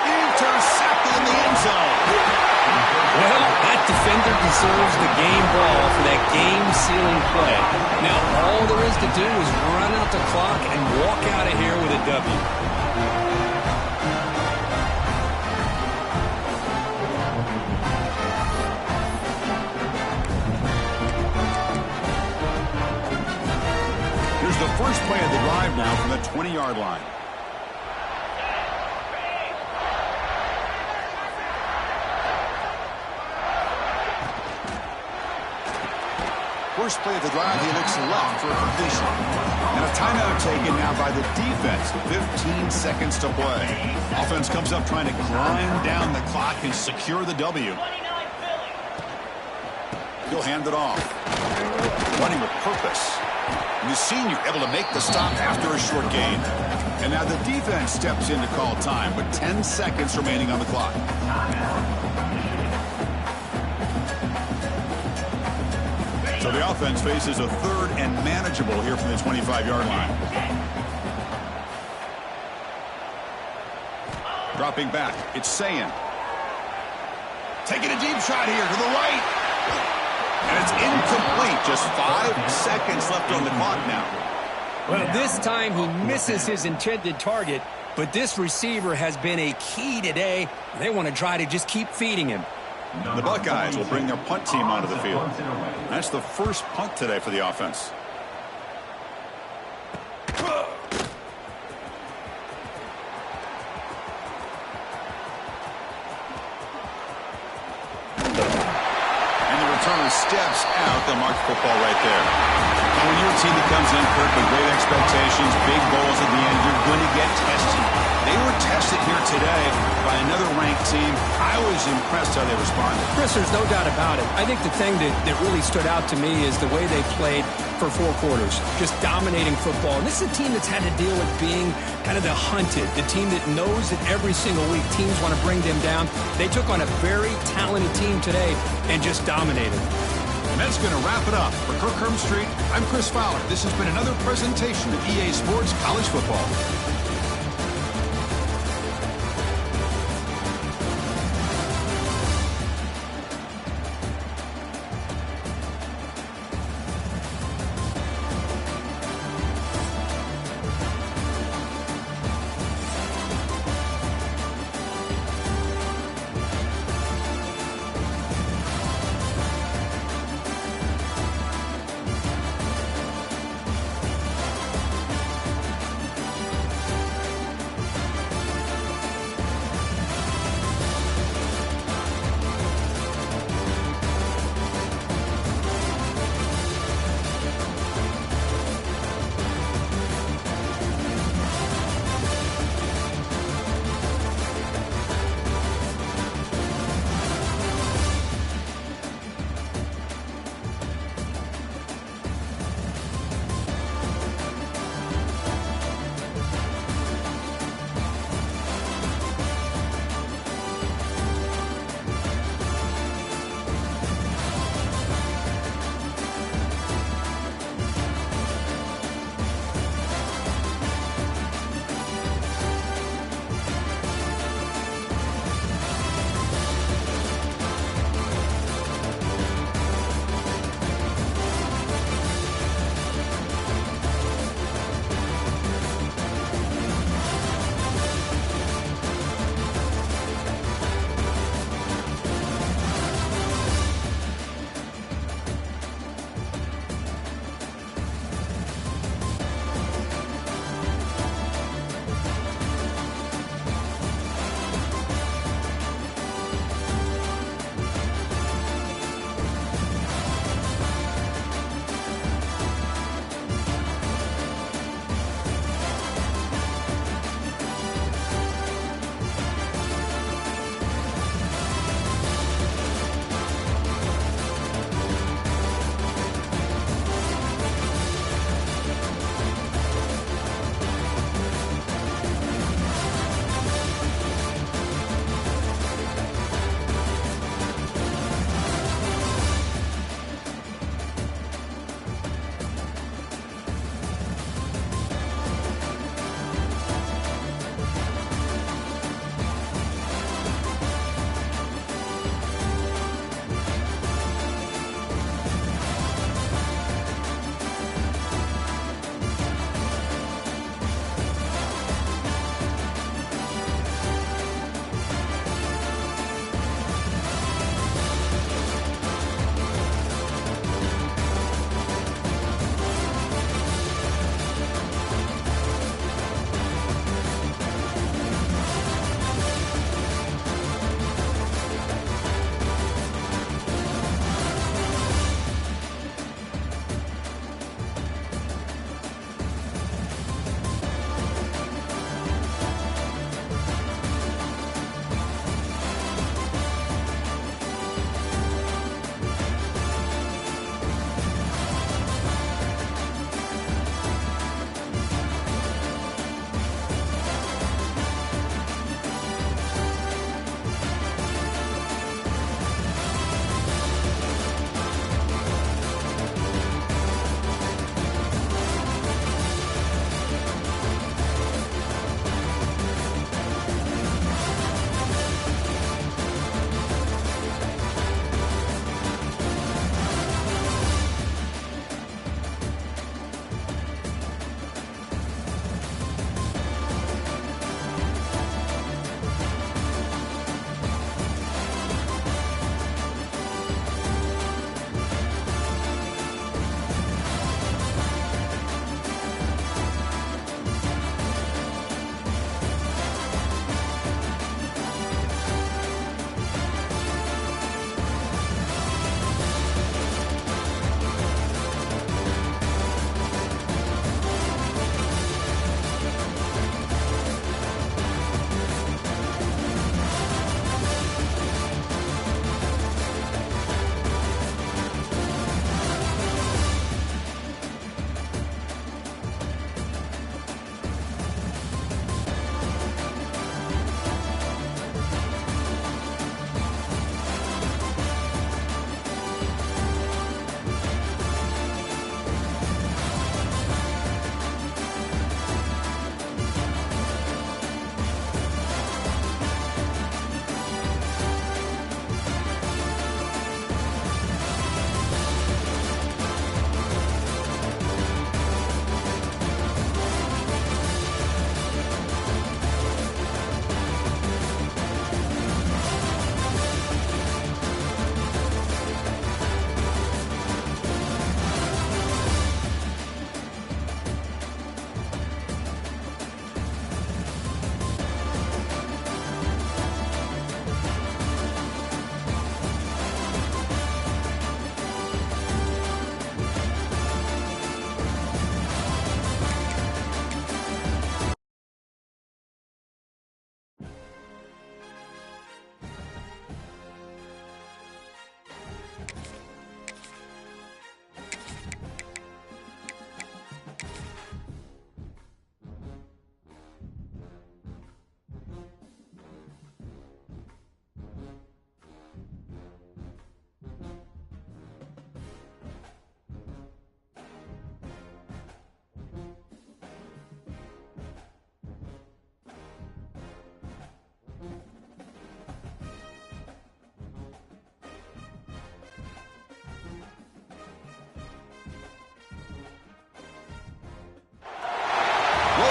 Intercepted in the end zone. Well, that defender deserves the game ball for that game-sealing play. Now, all there is to do is run out the clock and walk out of here with a W. Here's the first play of the drive now from the 20-yard line. First play of the drive, he looks left for a completion. And a timeout taken now by the defense. 15 seconds to play. Offense comes up trying to grind down the clock and secure the W. He'll hand it off. Running with purpose. And the senior able to make the stop after a short gain. And now the defense steps in to call time with 10 seconds remaining on the clock. So the offense faces a third and manageable here from the 25-yard line. Dropping back, it's Sayin. Taking a deep shot here to the right. And it's incomplete. Just 5 seconds left on the clock now. Well, this time he misses his intended target, but this receiver has been a key today. They want to try to just keep feeding him. The Buckeyes will bring their punt team onto the field. That's the first punt today for the offense. And the returner steps out. They'll mark football right there. And when you're a team that comes in, Kirk, with great expectations, big goals at the end, you're going to get tested. They were tested here today by another ranked team. I was impressed how they responded. Chris, there's no doubt about it. I think the thing that really stood out to me is the way they played for 4 quarters, just dominating football. And this is a team that's had to deal with being kind of the hunted, the team that knows that every single week teams want to bring them down. They took on a very talented team today and just dominated. And that's going to wrap it up. For Kirk Herbstreit, I'm Chris Fowler. This has been another presentation of EA Sports College Football.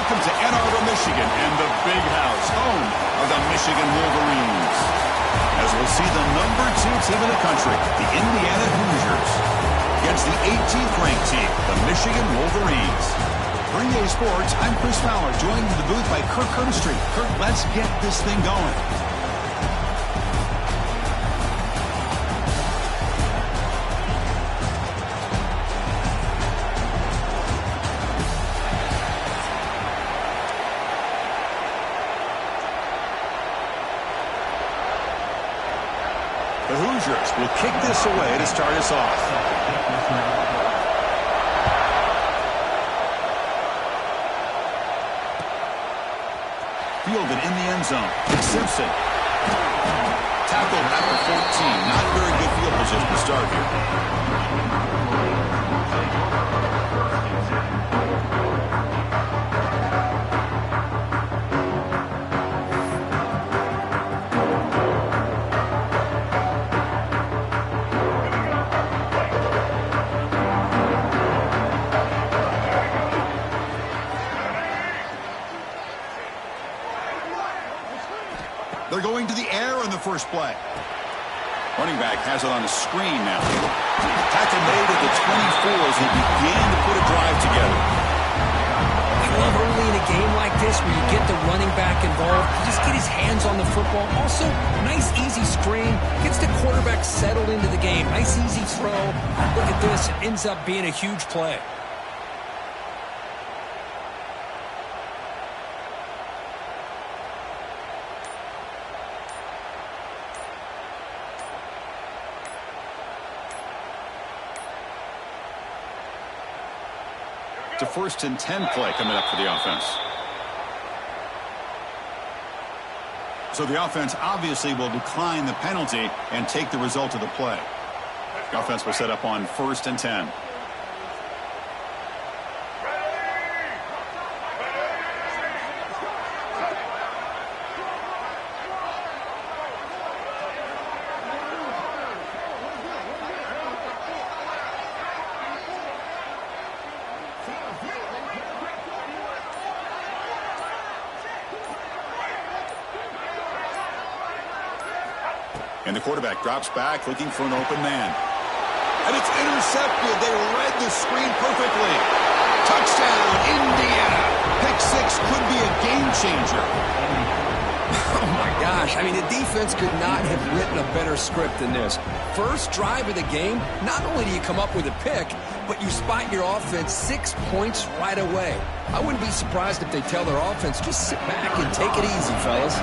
Welcome to Ann Arbor, Michigan, and the Big House, home of the Michigan Wolverines. As we'll see the number 2 team in the country, the Indiana Hoosiers, against the 18th ranked team, the Michigan Wolverines. For EA Sports, I'm Chris Fowler, joined in the booth by Kirk Herbstreit. Kirk, let's get this thing going. The Hoosiers will kick this away to start us off. Fielded in the end zone. Simpson. Tackled at the 14. Not very good field position to start here. They're going to the air on the first play. Running back has it on the screen now. Tackle made at the 24 as they begin to put a drive together. I love early in a game like this where you get the running back involved. You just get his hands on the football. Also, nice easy screen. Gets the quarterback settled into the game. Nice easy throw. Look at this. It ends up being a huge play. It's a 1st and 10 play coming up for the offense. So the offense obviously will decline the penalty and take the result of the play. The offense will set up on 1st and 10. And the quarterback drops back looking for an open man. And it's intercepted. They read the screen perfectly. Touchdown, Indiana. Pick 6 could be a game changer. Oh, my gosh. I mean, the defense could not have written a better script than this. First drive of the game, not only do you come up with a pick, but you spot your offense 6 points right away. I wouldn't be surprised if they tell their offense, just sit back and take it easy, fellas.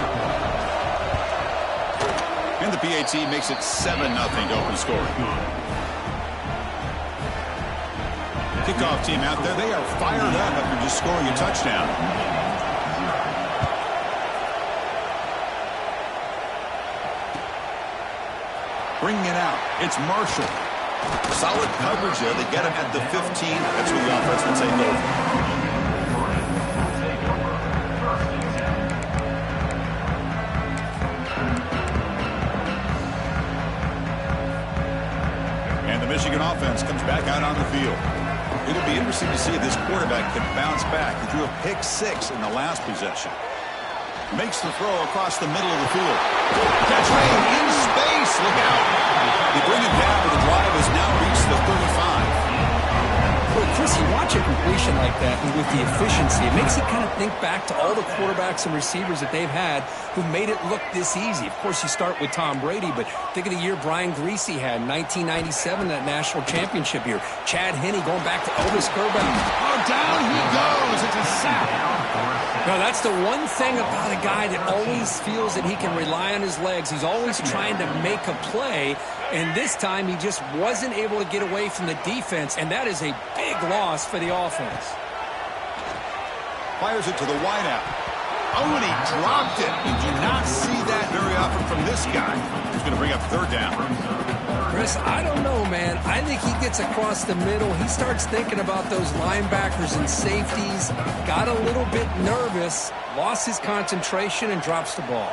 And the PAT makes it 7-0 to open scoring. Kickoff team out there, they are fired up after just scoring a touchdown. Bringing it out, it's Marshall. Solid coverage there. They get him at the 15. That's where the offense will take over. Michigan offense comes back out on the field. It'll be interesting to see if this quarterback can bounce back. He threw a pick 6 in the last possession. Makes the throw across the middle of the field. Catch made in space. Look out. They bring it down, but the drive has now reached the 35. Well, Chris, you watch a completion like that, and with the efficiency, it makes you kind of think back to all the quarterbacks and receivers that they've had who made it look this easy. Of course, you start with Tom Brady, but think of the year Brian Griese had in 1997, that national championship year. Chad Henne going back to Elvis Grbac. Oh, down he goes. It's a sack. No, that's the one thing about a guy that always feels that he can rely on his legs. He's always trying to make a play, and this time he just wasn't able to get away from the defense, and that is a big loss for the offense. Fires it to the wideout. Oh, and he dropped it. You do not see that very often from this guy. He's going to bring up 3rd down. Chris, I don't know, man. I think he gets across the middle. He starts thinking about those linebackers and safeties. Got a little bit nervous, lost his concentration, and drops the ball.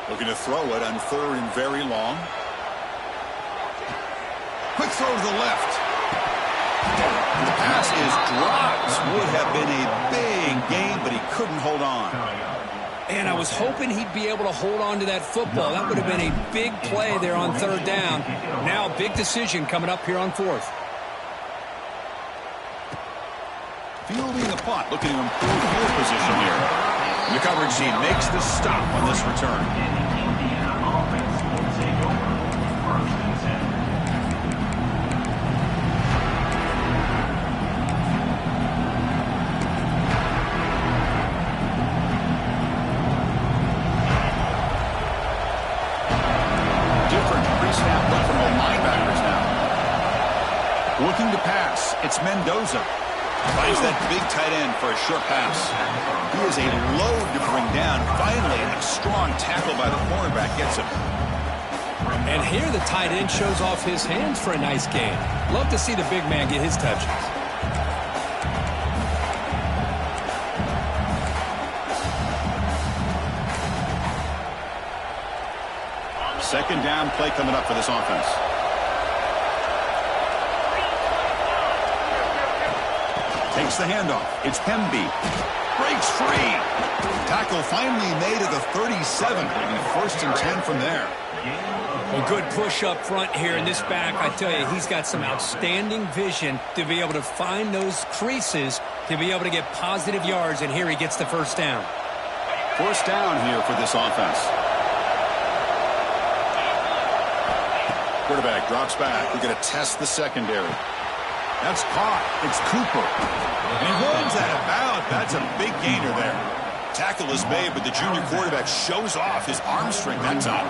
Looking to throw it on 3rd and very long. Quick throw to the left. The pass is dropped. Would have been a big gain, but he couldn't hold on. And I was hoping he'd be able to hold on to that football. That would have been a big play there on third down. Now a big decision coming up here on fourth. Fielding the punt, looking to improve field position here. The coverage team makes the stop on this return. Different pre-snap look from the linebackers now. Looking to pass, it's Mendoza. Finds that big tight end for a short pass. He is a load to bring down. Finally, a strong tackle by the cornerback gets him. And here the tight end shows off his hands for a nice gain. Love to see the big man get his touches. Second down play coming up for this offense. Takes the handoff. It's Hemby. Breaks free. Tackle finally made at the 37. It'll be 1st and 10 from there. A good push up front here in this back. I tell you, he's got some outstanding vision to be able to find those creases to be able to get positive yards, and here he gets the first down. First down here for this offense. Quarterback drops back. We're going to test the secondary. That's caught. It's Cooper. And he runs that about. That's a big gainer there. Tackle is made, but the junior quarterback shows off his arm strength that time.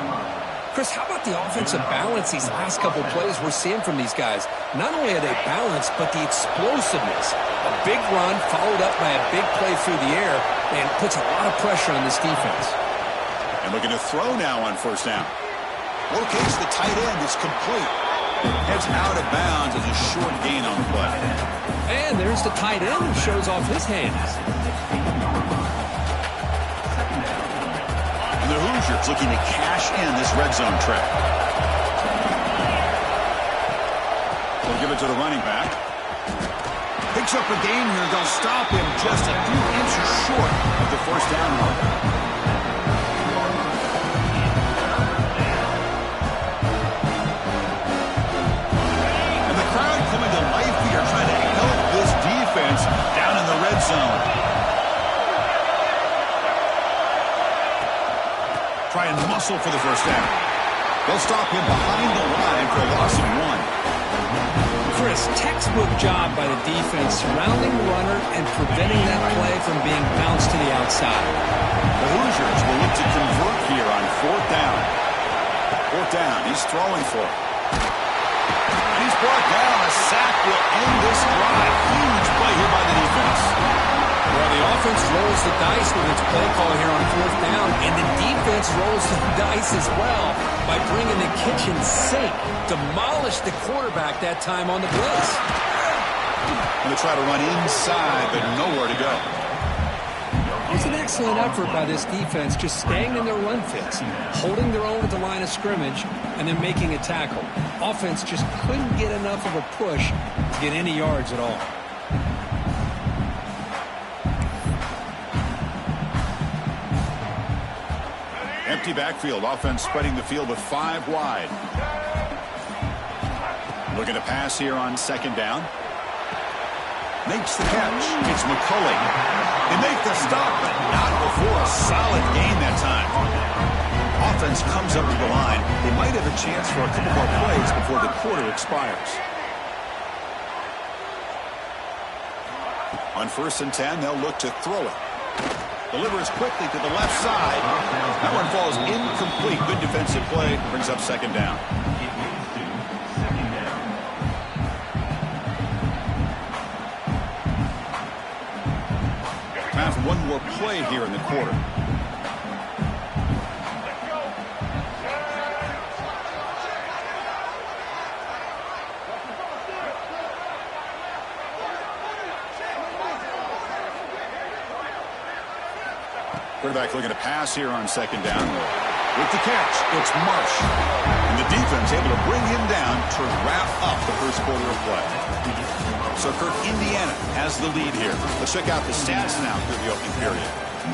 Chris, how about the offensive balance these last couple plays we're seeing from these guys? Not only are they balanced, but the explosiveness. A big run followed up by a big play through the air and puts a lot of pressure on this defense. And looking to throw now on first down. Locates the tight end. It's complete. Heads out of bounds as a short gain on the play. And there's the tight end who shows off his hands. And the Hoosiers looking to cash in this red zone trap. They'll give it to the running back. Picks up a gain here. They'll stop him just a few inches short of the first down mark. Down in the red zone. Try and muscle for the first down. They'll stop him behind the line for a loss of 1. Chris, textbook job by the defense surrounding the runner and preventing that play from being bounced to the outside. The Hoosiers will look to convert here on 4th down. 4th down, he's throwing for it. And he's brought down. A sack will end this drive. Huge play here by the defense. Well, the offense rolls the dice with its play call here on 4th down, and the defense rolls the dice as well by bringing the kitchen sink. Demolished the quarterback that time on the blitz. Going to try to run inside, but nowhere to go. It was an excellent effort by this defense, just staying in their run fits, holding their own at the line of scrimmage, and then making a tackle. Offense just couldn't get enough of a push to get any yards at all. Empty backfield. Offense spreading the field with 5 wide. Looking to pass here on 2nd down. Makes the catch. It's McCulley. They make the stop, but not before a solid gain that time. Offense comes up to the line. They might have a chance for a couple more plays before the quarter expires. On 1st and 10, they'll look to throw it. Delivers quickly to the left side. That one falls incomplete. Good defensive play. Brings up 2nd down. Time for one more play here in the quarter. Quarterback looking to pass here on 2nd down. With the catch, it's Marsh. And the defense able to bring him down to wrap up the first first quarter of play. So Kirk, Indiana has the lead here. Let's check out the stats now through the opening period.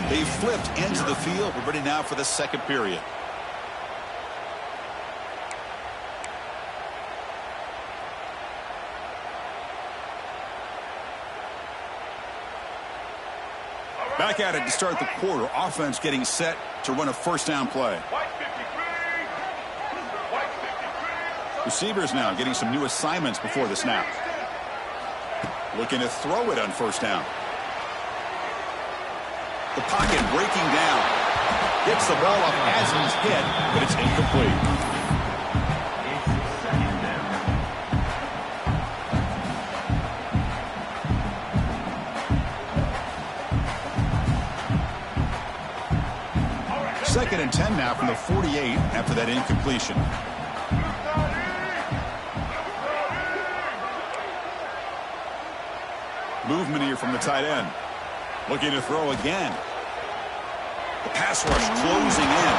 They flipped ends of the field. We're ready now for the second period. Back at it to start the quarter. Offense getting set to run a first down play. Receivers now getting some new assignments before the snap. Looking to throw it on first down. The pocket breaking down. Gets the ball up as he's hit, but it's incomplete. Second and 10 now from the 48 after that incompletion. Movement here from the tight end. Looking to throw again. The pass rush closing in.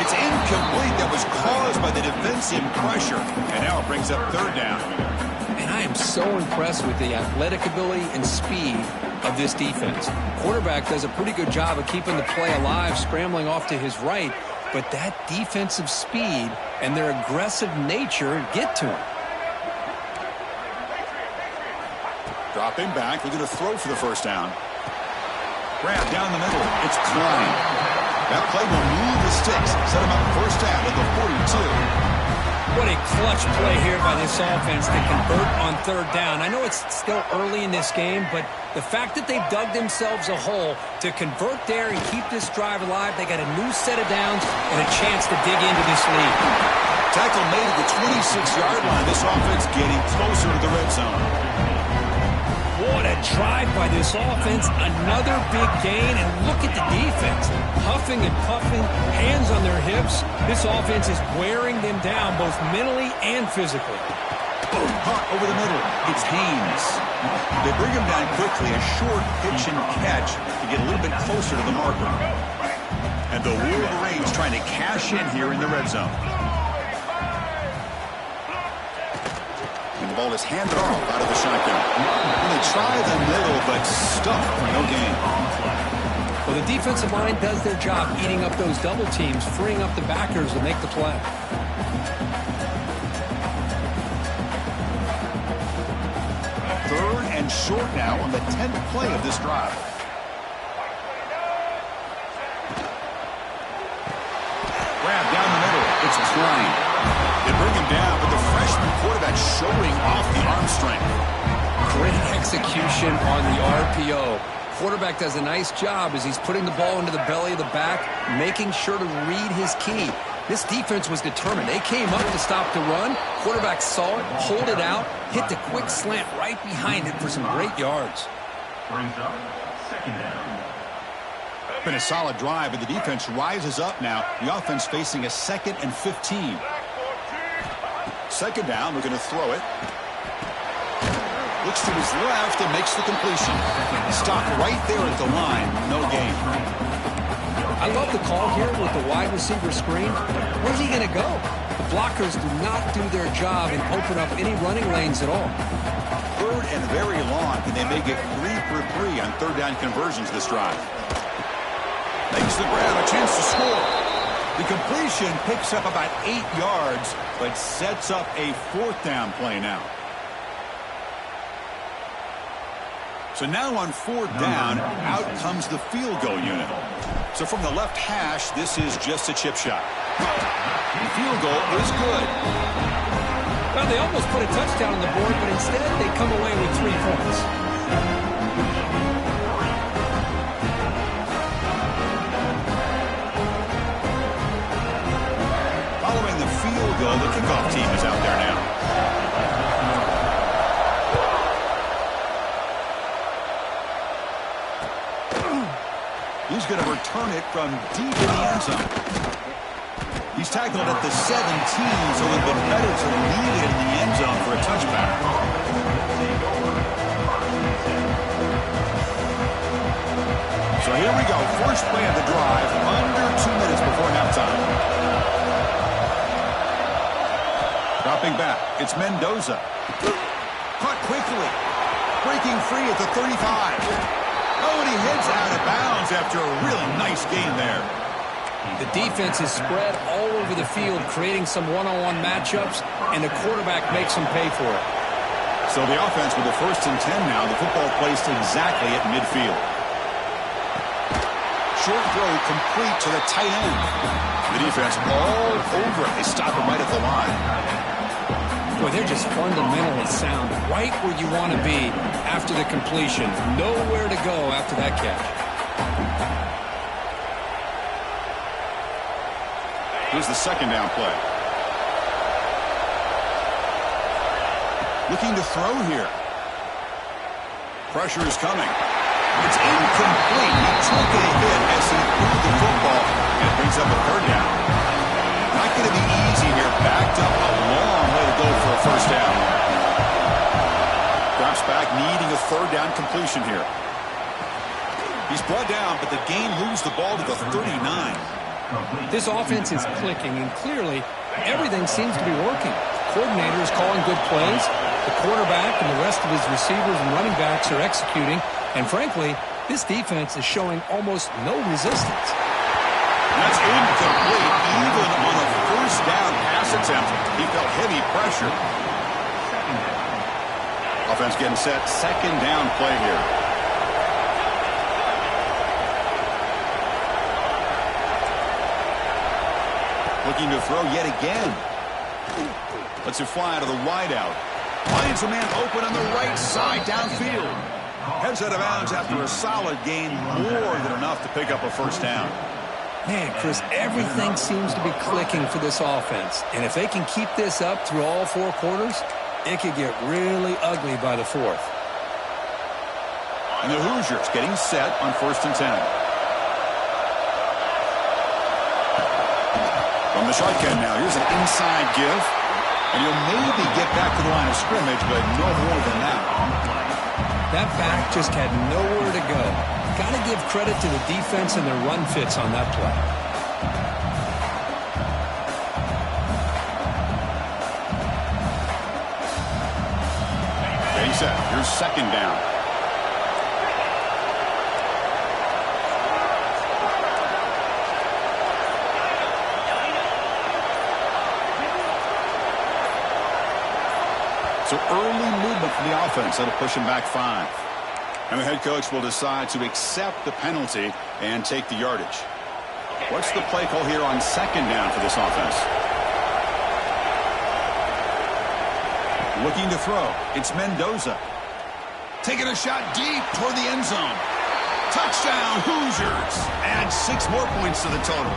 It's incomplete. That was caused by the defensive pressure. And now it brings up third down. And I am so impressed with the athletic ability and speed of this defense. Quarterback does a pretty good job of keeping the play alive, scrambling off to his right, but that defensive speed and their aggressive nature get to him. Dropping back, looking to throw for the first down. Grab down the middle. It's Klein. That play will move the sticks, set him up first down at the 42. What a clutch play here by this offense to convert on third down. I know it's still early in this game, but the fact that they've dug themselves a hole to convert there and keep this drive alive, they got a new set of downs and a chance to dig into this lead. Tackle made at the 26-yard line. This offense getting closer to the red zone. What a drive by this offense. Another big gain, and look at the defense. Huffing and puffing, hands on their hips. This offense is wearing them down both mentally and physically. Boom, hot over the middle. It's Haynes. They bring him down quickly, a short pitch and catch to get a little bit closer to the marker. And the Wolverines trying to cash in here in the red zone. And the ball is handed off out of the shotgun. And they try the middle, but stuck. No gain. Well, the defensive line does their job eating up those double teams, freeing up the backers to make the play. Third and short now on the 10th play of this drive. Grab down the middle. It's Klein. They bring him down, but the freshman quarterback showing off the arm strength. Great execution on the RPO. Quarterback does a nice job as he's putting the ball into the belly of the back, making sure to read his key. This defense was determined. They came up to stop the run. Quarterback saw it, pulled it out, hit the quick slant right behind it for some great yards. Brings up second down. Been a solid drive, but the defense rises up now. The offense facing a 2nd and 15. Second down, we're going to throw it. Looks to his left and makes the completion. Stopped right there at the line. No gain. I love the call here with the wide receiver screen. Where's he going to go? The blockers do not do their job and open up any running lanes at all. Third and very long, and they may get 3 for 3 on third down conversions this drive. Makes the grab, a chance to score. The completion picks up about 8 yards, but sets up a 4th down play now. So now on 4th down, out comes the field goal unit. So from the left hash, this is just a chip shot. The field goal is good. Well, they almost put a touchdown on the board, but instead they come away with 3 points. Following the field goal, the kickoff team is out there now. He's going to return it from deep in the end zone. He's tackled at the 17, so it would have been better to leave it in the end zone for a touchback. So here we go. First play of the drive, under 2 minutes before halftime. Dropping back, it's Mendoza. Caught quickly. Breaking free at the 35. Oh, and he heads out of bounds after a really nice gain there. The defense is spread all over the field, creating some one-on-one matchups, and the quarterback makes them pay for it. So the offense with the 1st and 10 now. The football placed exactly at midfield. Short throw complete to the tight end. The defense all over it. They stop him right at the line. Boy, they're just fundamentally sound, right where you want to be after the completion. Nowhere to go after that catch. Here's the 2nd down play. Looking to throw here. Pressure is coming. It's incomplete. He took a hit as he threw the football, and it brings up a 3rd down. Not going to be easy here. Backed up a long way to go for a 1st down. Drops back, needing a 3rd down completion here. He's brought down, but the game moves the ball to the 39. This offense is clicking, and clearly everything seems to be working. Coordinator is calling good plays. The quarterback and the rest of his receivers and running backs are executing. And frankly, this defense is showing almost no resistance. That's incomplete. Even on a 1st down pass attempt, he felt heavy pressure. Offense getting set. 2nd down play here. Looking to throw yet again. Lets it fly out of the wideout. Finds a man open on the right side downfield. Heads out of bounds after a solid gain, more than enough to pick up a 1st down. Man, Chris, everything seems to be clicking for this offense. And if they can keep this up through all 4 quarters, it could get really ugly by the 4th. And the Hoosiers getting set on 1st and 10. From the shotgun now, here's an inside give. And he'll maybe get back to the line of scrimmage, but no more than that. That back just had nowhere to go. Got to give credit to the defense and their run fits on that play. Okay, set. Here's 2nd down. So early movement from the offense that'll push him back 5. And the head coach will decide to accept the penalty and take the yardage. What's the play call here on 2nd down for this offense? Looking to throw. It's Mendoza. Taking a shot deep toward the end zone. Touchdown, Hoosiers. Add 6 more points to the total.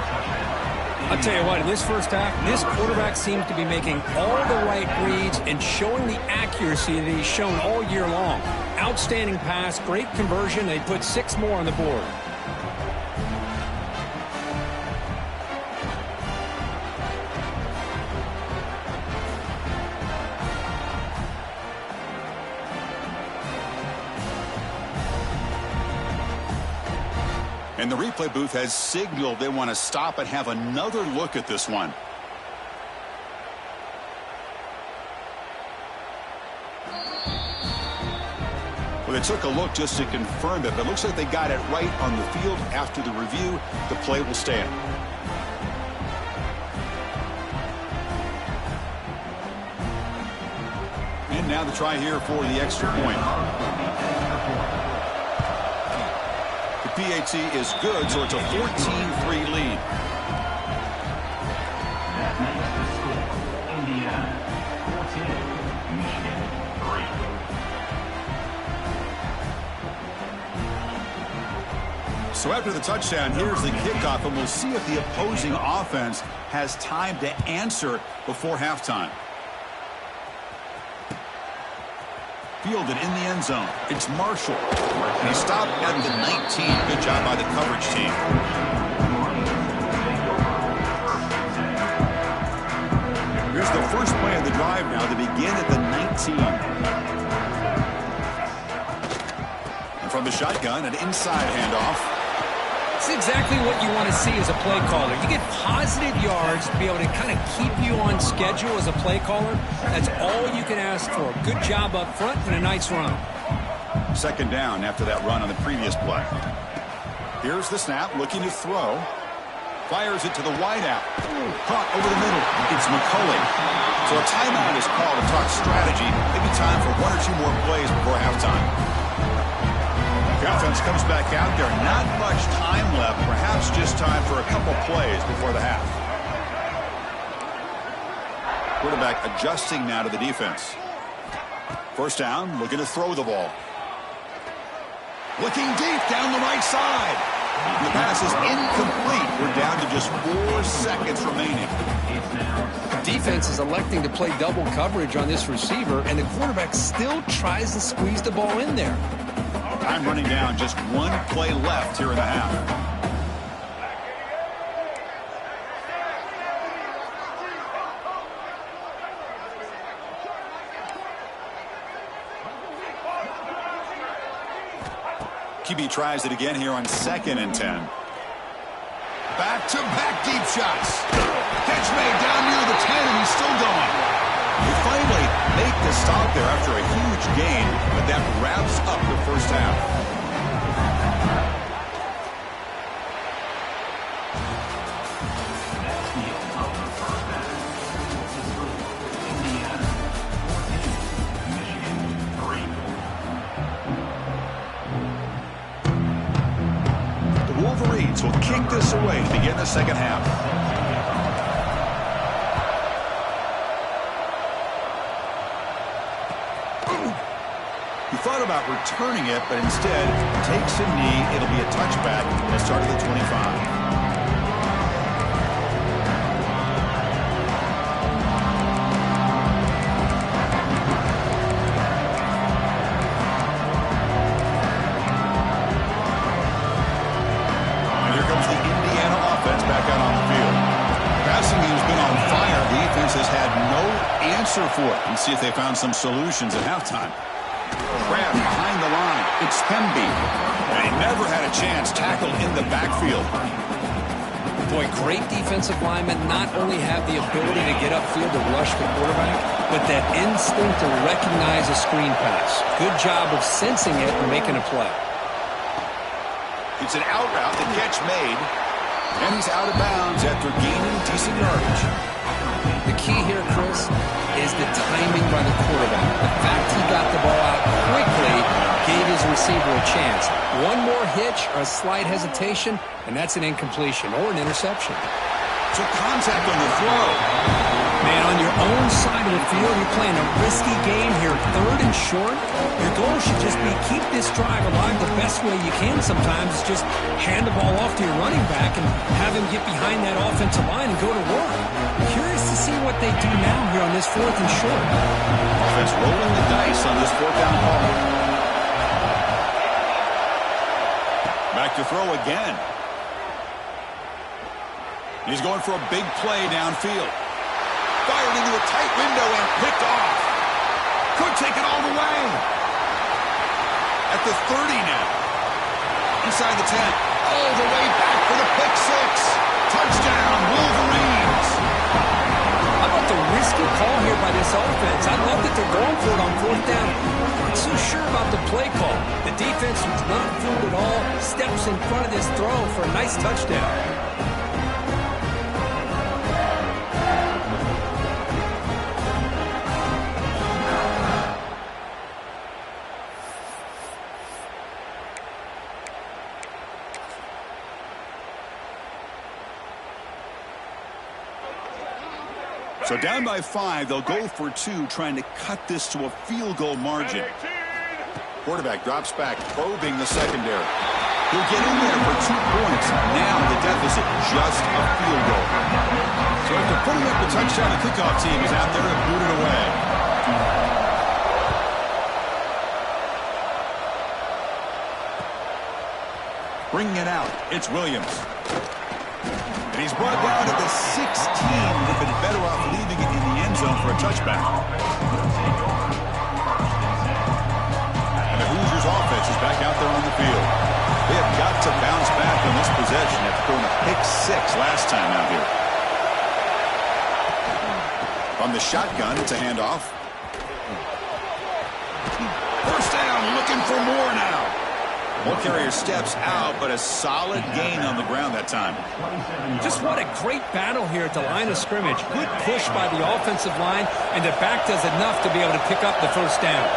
I'll tell you what, in this 1st half, this quarterback seems to be making all the right reads and showing the accuracy that he's shown all year long. Outstanding pass, great conversion. They put 6 more on the board. And the replay booth has signaled they want to stop and have another look at this one. Well, they took a look just to confirm it, but it looks like they got it right on the field. After the review, the play will stand. And now the try here for the extra point. PAT is good, so it's a 14-3 lead. That makes the score Indiana 14, Michigan 3. So after the touchdown, here's the kickoff, and we'll see if the opposing offense has time to answer before halftime. Fielded in the end zone. It's Marshall. And he stopped at the 19. Good job by the coverage team. Here's the first play of the drive now to begin at the 19. And from the shotgun, an inside handoff. It's exactly what you want to see as a play caller. You get positive yards to be able to kind of keep you on schedule as a play caller. That's all you can ask for. Good job up front and a nice run. Second down after that run on the previous play. Here's the snap, looking to throw. Fires it to the wideout. Caught over the middle. It's McCulley. So a timeout is called to talk strategy. Maybe time for one or two more plays before halftime. The offense comes back out there. Not much time left. Perhaps just time for a couple plays before the half. Quarterback adjusting now to the defense. First down, looking to throw the ball. Looking deep down the right side. The pass is incomplete. We're down to just 4 seconds remaining. Defense is electing to play double coverage on this receiver, and the quarterback still tries to squeeze the ball in there. Time running down. Just 1 play left here in the half. QB tries it again here on 2nd and 10. Back-to-back deep shots. Catch made down near the 10, and he's still going. They finally make the stop there after a huge gain, but that wraps up the first half. Wolverines will kick this away to begin the second half. He thought about returning it, but instead takes a knee. It'll be a touchback at the start of the 25. For it and see if they found some solutions at halftime. Grab behind the line. It's Hemby. And he never had a chance tackled in the backfield. Boy, great defensive linemen not only have the ability to get upfield to rush the quarterback, but that instinct to recognize a screen pass. Good job of sensing it and making a play. It's an out route, the catch made, and he's out of bounds after gaining decent yardage. The key here, Chris, is the timing by the quarterback. The fact he got the ball out quickly gave his receiver a chance. One more hitch or a slight hesitation, and that's an incompletion or an interception. So contact on the throw. Man, on your own side of the field, you're playing a risky game here, 3rd and short. Your goal should just be keep this drive alive the best way you can sometimes. Is just hand the ball off to your running back and have him get behind that offensive line and go to work. Curious to see what they do now here on this 4th and short. Offense rolling the dice on this 4th down ball. Back to throw again. He's going for a big play downfield. Fired into a tight window and picked off. Could take it all the way. At the 30 now. Inside the 10. All the way back for the pick 6. Touchdown, Wolverines. How about the risky call here by this offense? I love that they're going for it on 4th down. Not so sure about the play call. The defense was not fooled at all. Steps in front of this throw for a nice touchdown. So down by 5, they'll go for 2, trying to cut this to a field goal margin. Quarterback drops back, probing the secondary. He'll get in there for 2 points. Now the deficit, just a field goal. So after putting up the touchdown, the kickoff team is out there to boot it away. Bringing it out, it's Williams. And he's brought down at the 16. Would have been better off leaving it in the end zone for a touchback. And the Hoosiers offense is back out there on the field. They have got to bounce back on this possession. pick 6 last time out here. On the shotgun, it's a handoff. First down, looking for more now. Ball carrier steps out, but a solid gain on the ground that time. Just what a great battle here at the line of scrimmage. Good push by the offensive line, and the back does enough to be able to pick up the first down.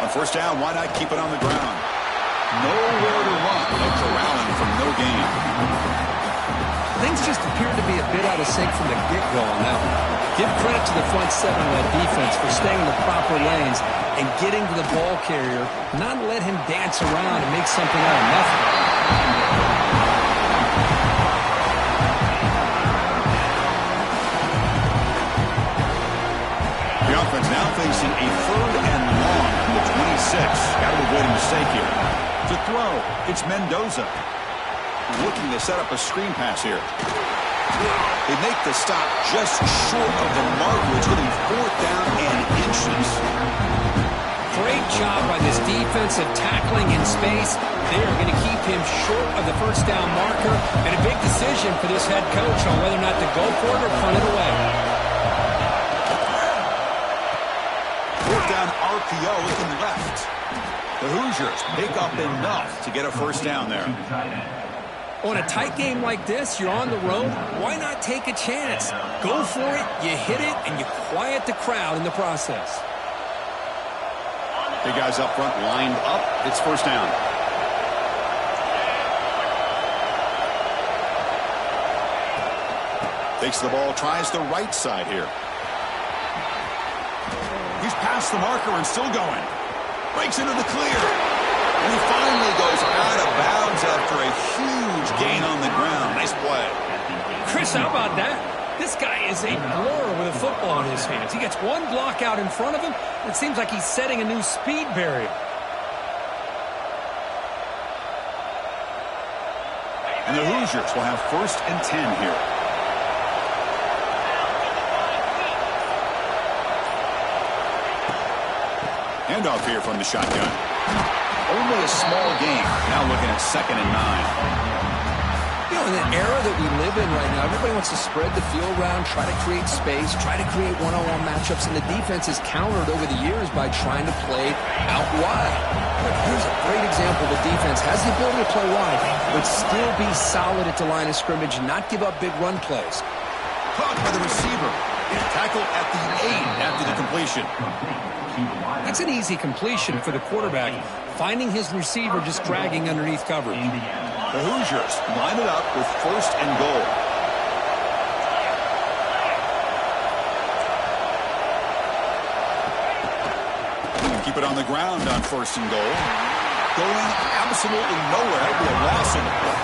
On first down, why not keep it on the ground? Nowhere to run. No corralling from no gain. Things just appear to be a bit out of sync from the get-go on that one. Give credit to the front seven of that defense for staying in the proper lanes and getting to the ball carrier, not let him dance around and make something out of nothing. The offense now facing a 3rd and long from the 26. Got to avoid a mistake here. To throw, it's Mendoza. Looking to set up a screen pass here. They make the stop just short of the mark, which will be 4th down and inches. Great job by this defensive tackling in space. They are going to keep him short of the first down marker, and a big decision for this head coach on whether or not to go for it or punt it away. 4th down RPO looking left. The Hoosiers pick up enough to get a first down there. On a tight game like this, you're on the road, why not take a chance? Go for it, you hit it, and you quiet the crowd in the process. Big guys up front lined up. It's first down. Takes the ball, tries the right side here. He's past the marker and still going. Breaks into the clear. And he finally goes out of bounds after a huge gain on the ground. Nice play. Chris, how about that? This guy is a blur with a football in his hands. He gets one block out in front of him. It seems like he's setting a new speed barrier. And the Hoosiers will have 1st and 10 here. Handoff here from the shotgun. Only a small gain. Now looking at 2nd and 9. You know, in the era that we live in right now, everybody wants to spread the field around, try to create space, try to create one-on-one matchups, and the defense is countered over the years by trying to play out wide. But here's a great example. The defense has the ability to play wide, but still be solid at the line of scrimmage, not give up big run plays. Caught by the receiver. Tackle at the 8 after the completion. That's an easy completion for the quarterback, finding his receiver just dragging underneath coverage. The Hoosiers line it up with 1st and goal. Keep it on the ground on 1st and goal. Going absolutely nowhere. That'll be a loss in the play.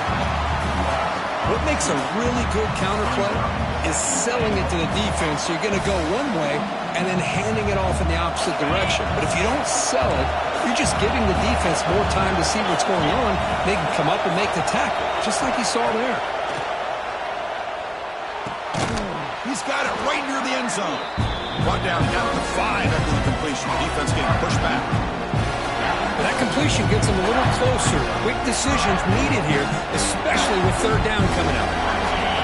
What makes a really good counter play is selling it to the defense. So you're going to go one way and then handing it off in the opposite direction. But if you don't sell it, you're just giving the defense more time to see what's going on. They can come up and make the tackle, just like you saw there. He's got it right near the end zone. Brought down at the 5 after the completion. Defense getting pushed back. That completion gets them a little closer. Quick decisions needed here, especially with 3rd down coming up.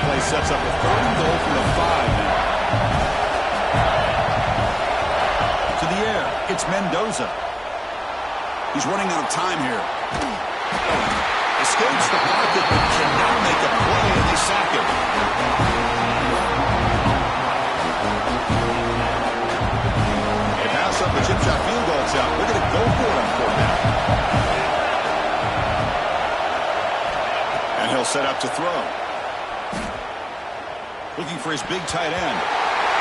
Play sets up a 3rd and goal from the 5 now. To the air, it's Mendoza. He's running out of time here. Escapes the pocket, but can now make a play, and they sack him. They pass up the chip shot field goal attempt. They're going to go for it on 4th down. And he'll set up to throw. Looking for his big tight end.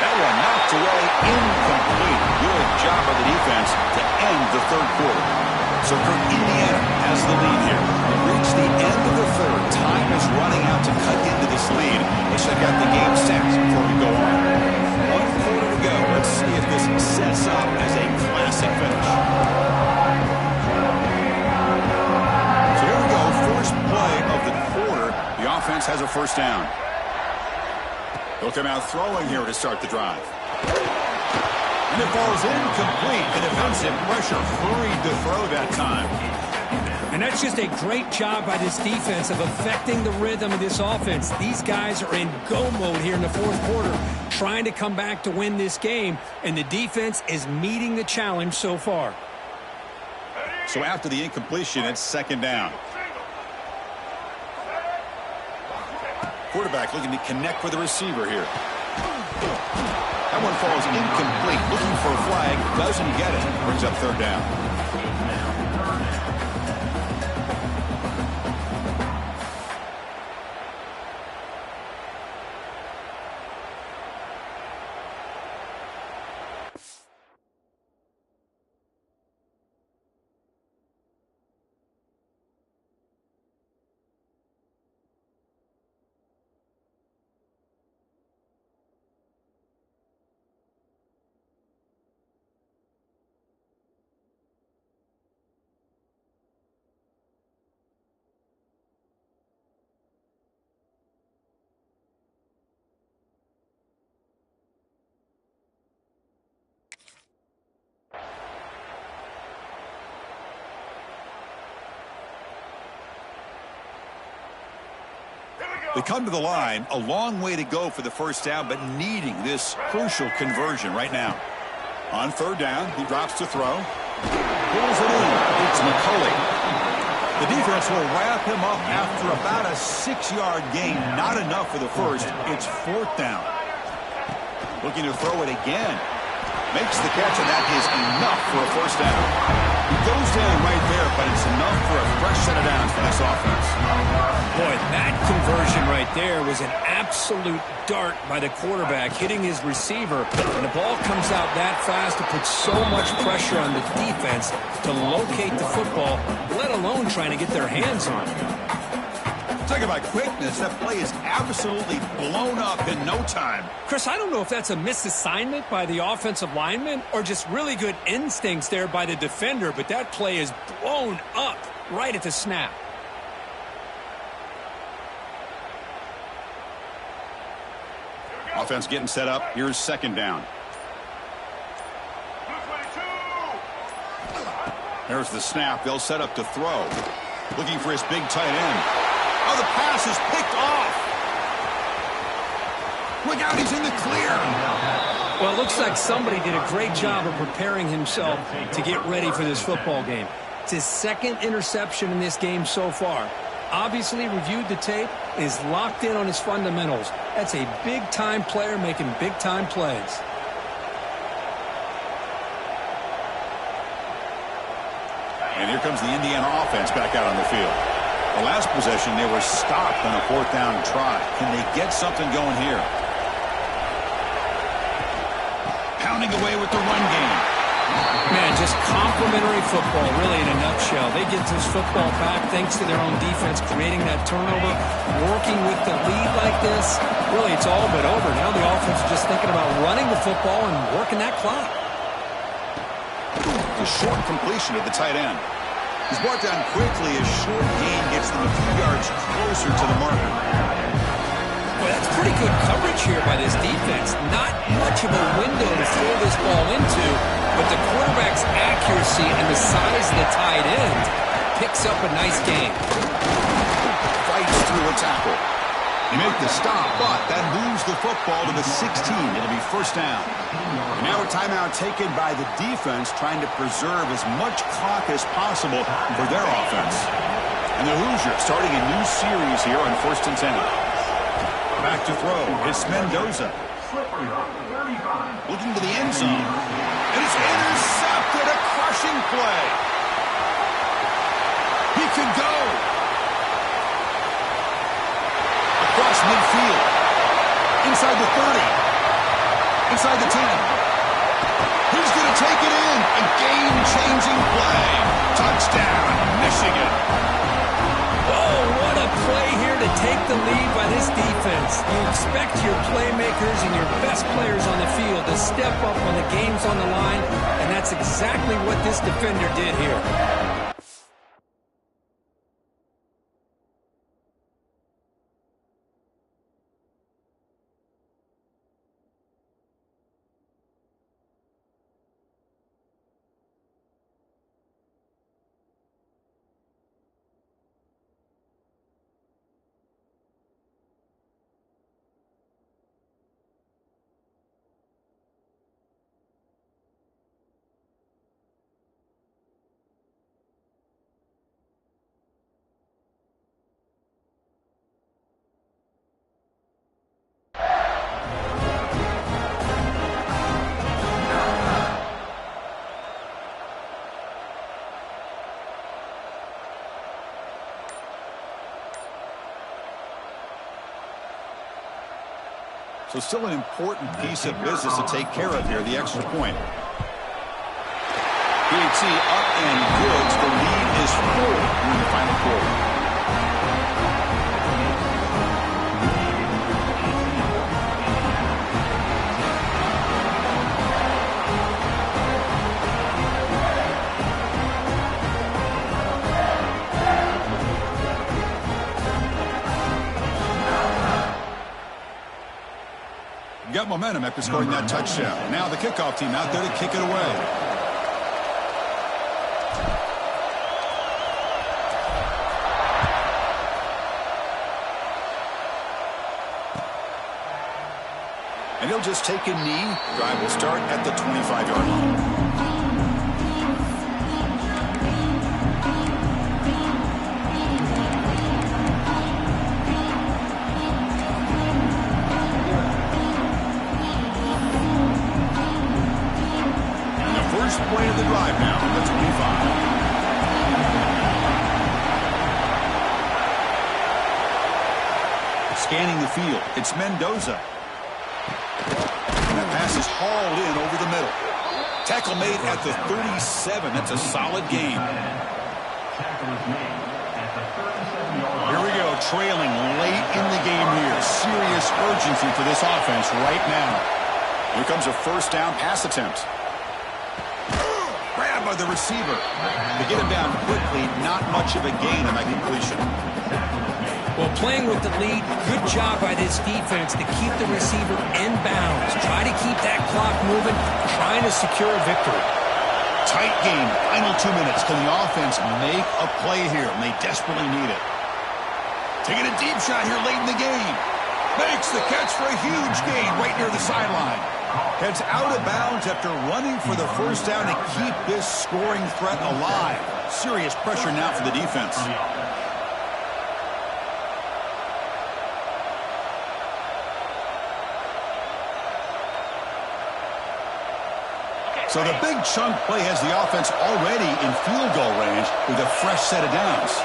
That one knocked away, incomplete. Good job by the defense to end the 3rd quarter. So for Indiana has the lead here. We reached the end of the 3rd. Time is running out to cut into this lead. Let's check out the game stats before we go on. 1 quarter to go. Let's see if this sets up as a classic finish. So here we go. First play of the quarter. The offense has a first down. They'll come out throwing here to start the drive. And it falls incomplete. The defensive pressure hurried to throw that time. And that's just a great job by this defense of affecting the rhythm of this offense. These guys are in go mode here in the fourth quarter, trying to come back to win this game, and the defense is meeting the challenge so far. So after the incompletion, it's second down. Quarterback looking to connect with the receiver here. That one falls incomplete. Looking for a flag. Doesn't get it. Brings up third down. They come to the line, a long way to go for the first down, but needing this crucial conversion right now. On third down, he drops to throw. Pulls it in. It's McCulley. The defense will wrap him up after about a 6-yard gain. Not enough for the first. It's fourth down. Looking to throw it again. Makes the catch, and that is enough for a first down. He goes down right there, but it's enough for a fresh set of downs for this offense. Boy, that conversion right there was an absolute dart by the quarterback, hitting his receiver. And the ball comes out that fast to put so much pressure on the defense to locate the football, let alone trying to get their hands on it. Talking about quickness, that play is absolutely blown up in no time. Chris, I don't know if that's a misassignment by the offensive lineman or just really good instincts there by the defender, but that play is blown up right at the snap. Offense getting set up. Here's second down. There's the snap. They'll set up to throw. Looking for his big tight end. Oh, the pass is picked off. Look out, he's in the clear. Well, it looks like somebody did a great job of preparing himself to get ready for this football game. It's his second interception in this game so far. Obviously reviewed the tape, is locked in on his fundamentals. That's a big-time player making big-time plays. And here comes the Indiana offense back out on the field. The last possession, they were stopped on a fourth down try. Can they get something going here? Pounding away with the run game. Man, just complimentary football, really, in a nutshell. They get this football back thanks to their own defense, creating that turnover, working with the lead like this. Really, it's all but over. Now the offense is just thinking about running the football and working that clock. The short completion of the tight end. He's brought down quickly. A short gain gets them a few yards closer to the marker. Boy, that's pretty good coverage here by this defense. Not much of a window to throw this ball into, but the quarterback's accuracy and the size of the tight end picks up a nice gain. Fights through a tackle. They make the stop, but that moves the football to the 16. It'll be first down. And now a timeout taken by the defense, trying to preserve as much clock as possible for their offense. And the Hoosiers starting a new series here on 1st and 10. Back to throw. It's Mendoza. Looking to the end zone. And it's intercepted. A crushing play. He can go. Across midfield. Inside the 30. Inside the 10. He's going to take it in. A game-changing play. Touchdown, Michigan. Oh, what a play here to take the lead by this defense. You expect your playmakers and your best players on the field to step up when the game's on the line, and that's exactly what this defender did here. So still an important piece of business to take care of here, the extra point. PAT up and good. The lead is 4 in the final quarter. Got momentum after scoring that touchdown. Now the kickoff team out there to kick it away. And he'll just take a knee. Drive will start at the 25-yard line. Play of the drive now on the 25. Scanning the field, it's Mendoza. And that pass is hauled in over the middle. Tackle made at the 37. That's a solid game. Here we go, trailing late in the game here. Serious urgency for this offense right now. Here comes a first down pass attempt. Grab by the receiver. To get him down quickly, not much of a gain on that completion. Well, playing with the lead, good job by this defense to keep the receiver in bounds. Try to keep that clock moving, trying to secure a victory. Tight game, final 2 minutes. Can the offense make a play here? And they desperately need it. Taking a deep shot here late in the game. Makes the catch for a huge gain right near the sideline. Heads out of bounds after running for the first down to keep this scoring threat alive. Serious pressure now for the defense. So the big chunk play has the offense already in field goal range with a fresh set of downs.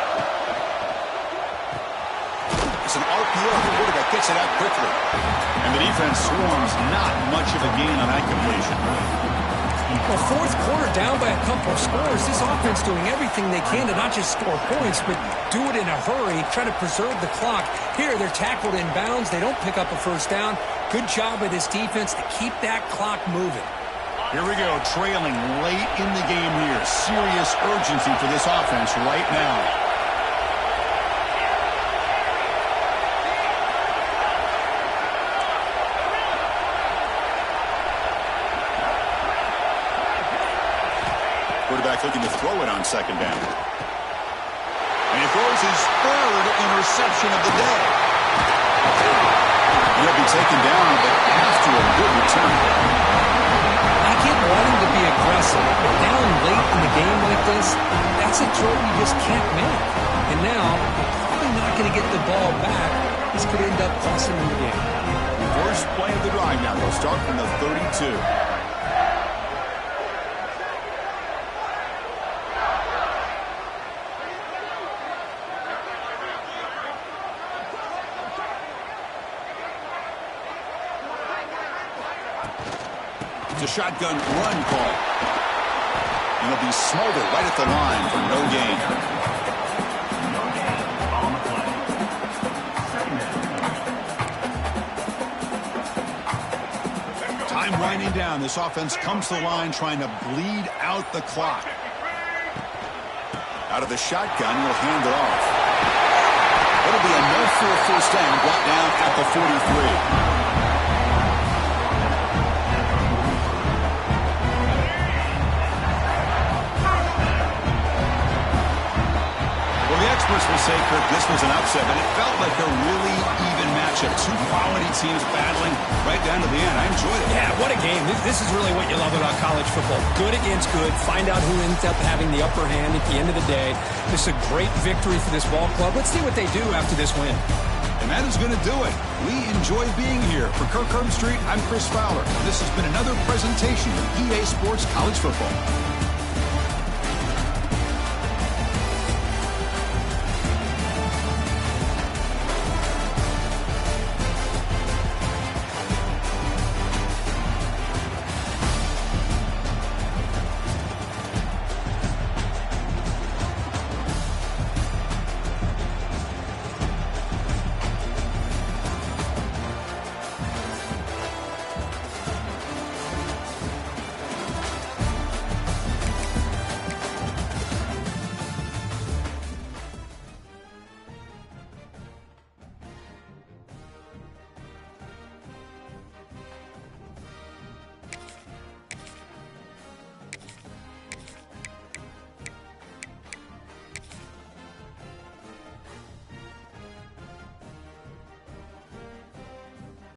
It's an RPO. The quarterback gets it out quickly. And the defense swarms, not much of a gain on that completion. Well, fourth quarter down by a couple of scores. This offense doing everything they can to not just score points, but do it in a hurry, try to preserve the clock. Here, they're tackled in bounds. They don't pick up a first down. Good job by this defense to keep that clock moving. Here we go, trailing late in the game here. Serious urgency for this offense right now. Quarterback looking to throw it on second down. And he throws his third interception of the day. He'll be taken down, but after a good return. I get wanting to be aggressive, but down late in the game like this, that's a throw you just can't make. And now, you're probably not going to get the ball back. This could end up costing them the game. First play of the drive now. They'll start from the 32. It's a shotgun run call. And he'll be smothered right at the line for no gain. Time winding down. This offense comes to the line trying to bleed out the clock. Out of the shotgun, he'll hand it off. It'll be enough for a first down, brought down at the 43. Experts will say, Kirk, this was an upset, but it felt like a really even matchup. Two quality teams battling right down to the end. I enjoyed it. Yeah, what a game. This is really what you love about college football. Good against good. Find out who ends up having the upper hand at the end of the day. This is a great victory for this ball club. Let's see what they do after this win. And that is going to do it. We enjoy being here. For Kirk Herbstreit, I'm Chris Fowler. This has been another presentation of EA Sports College Football.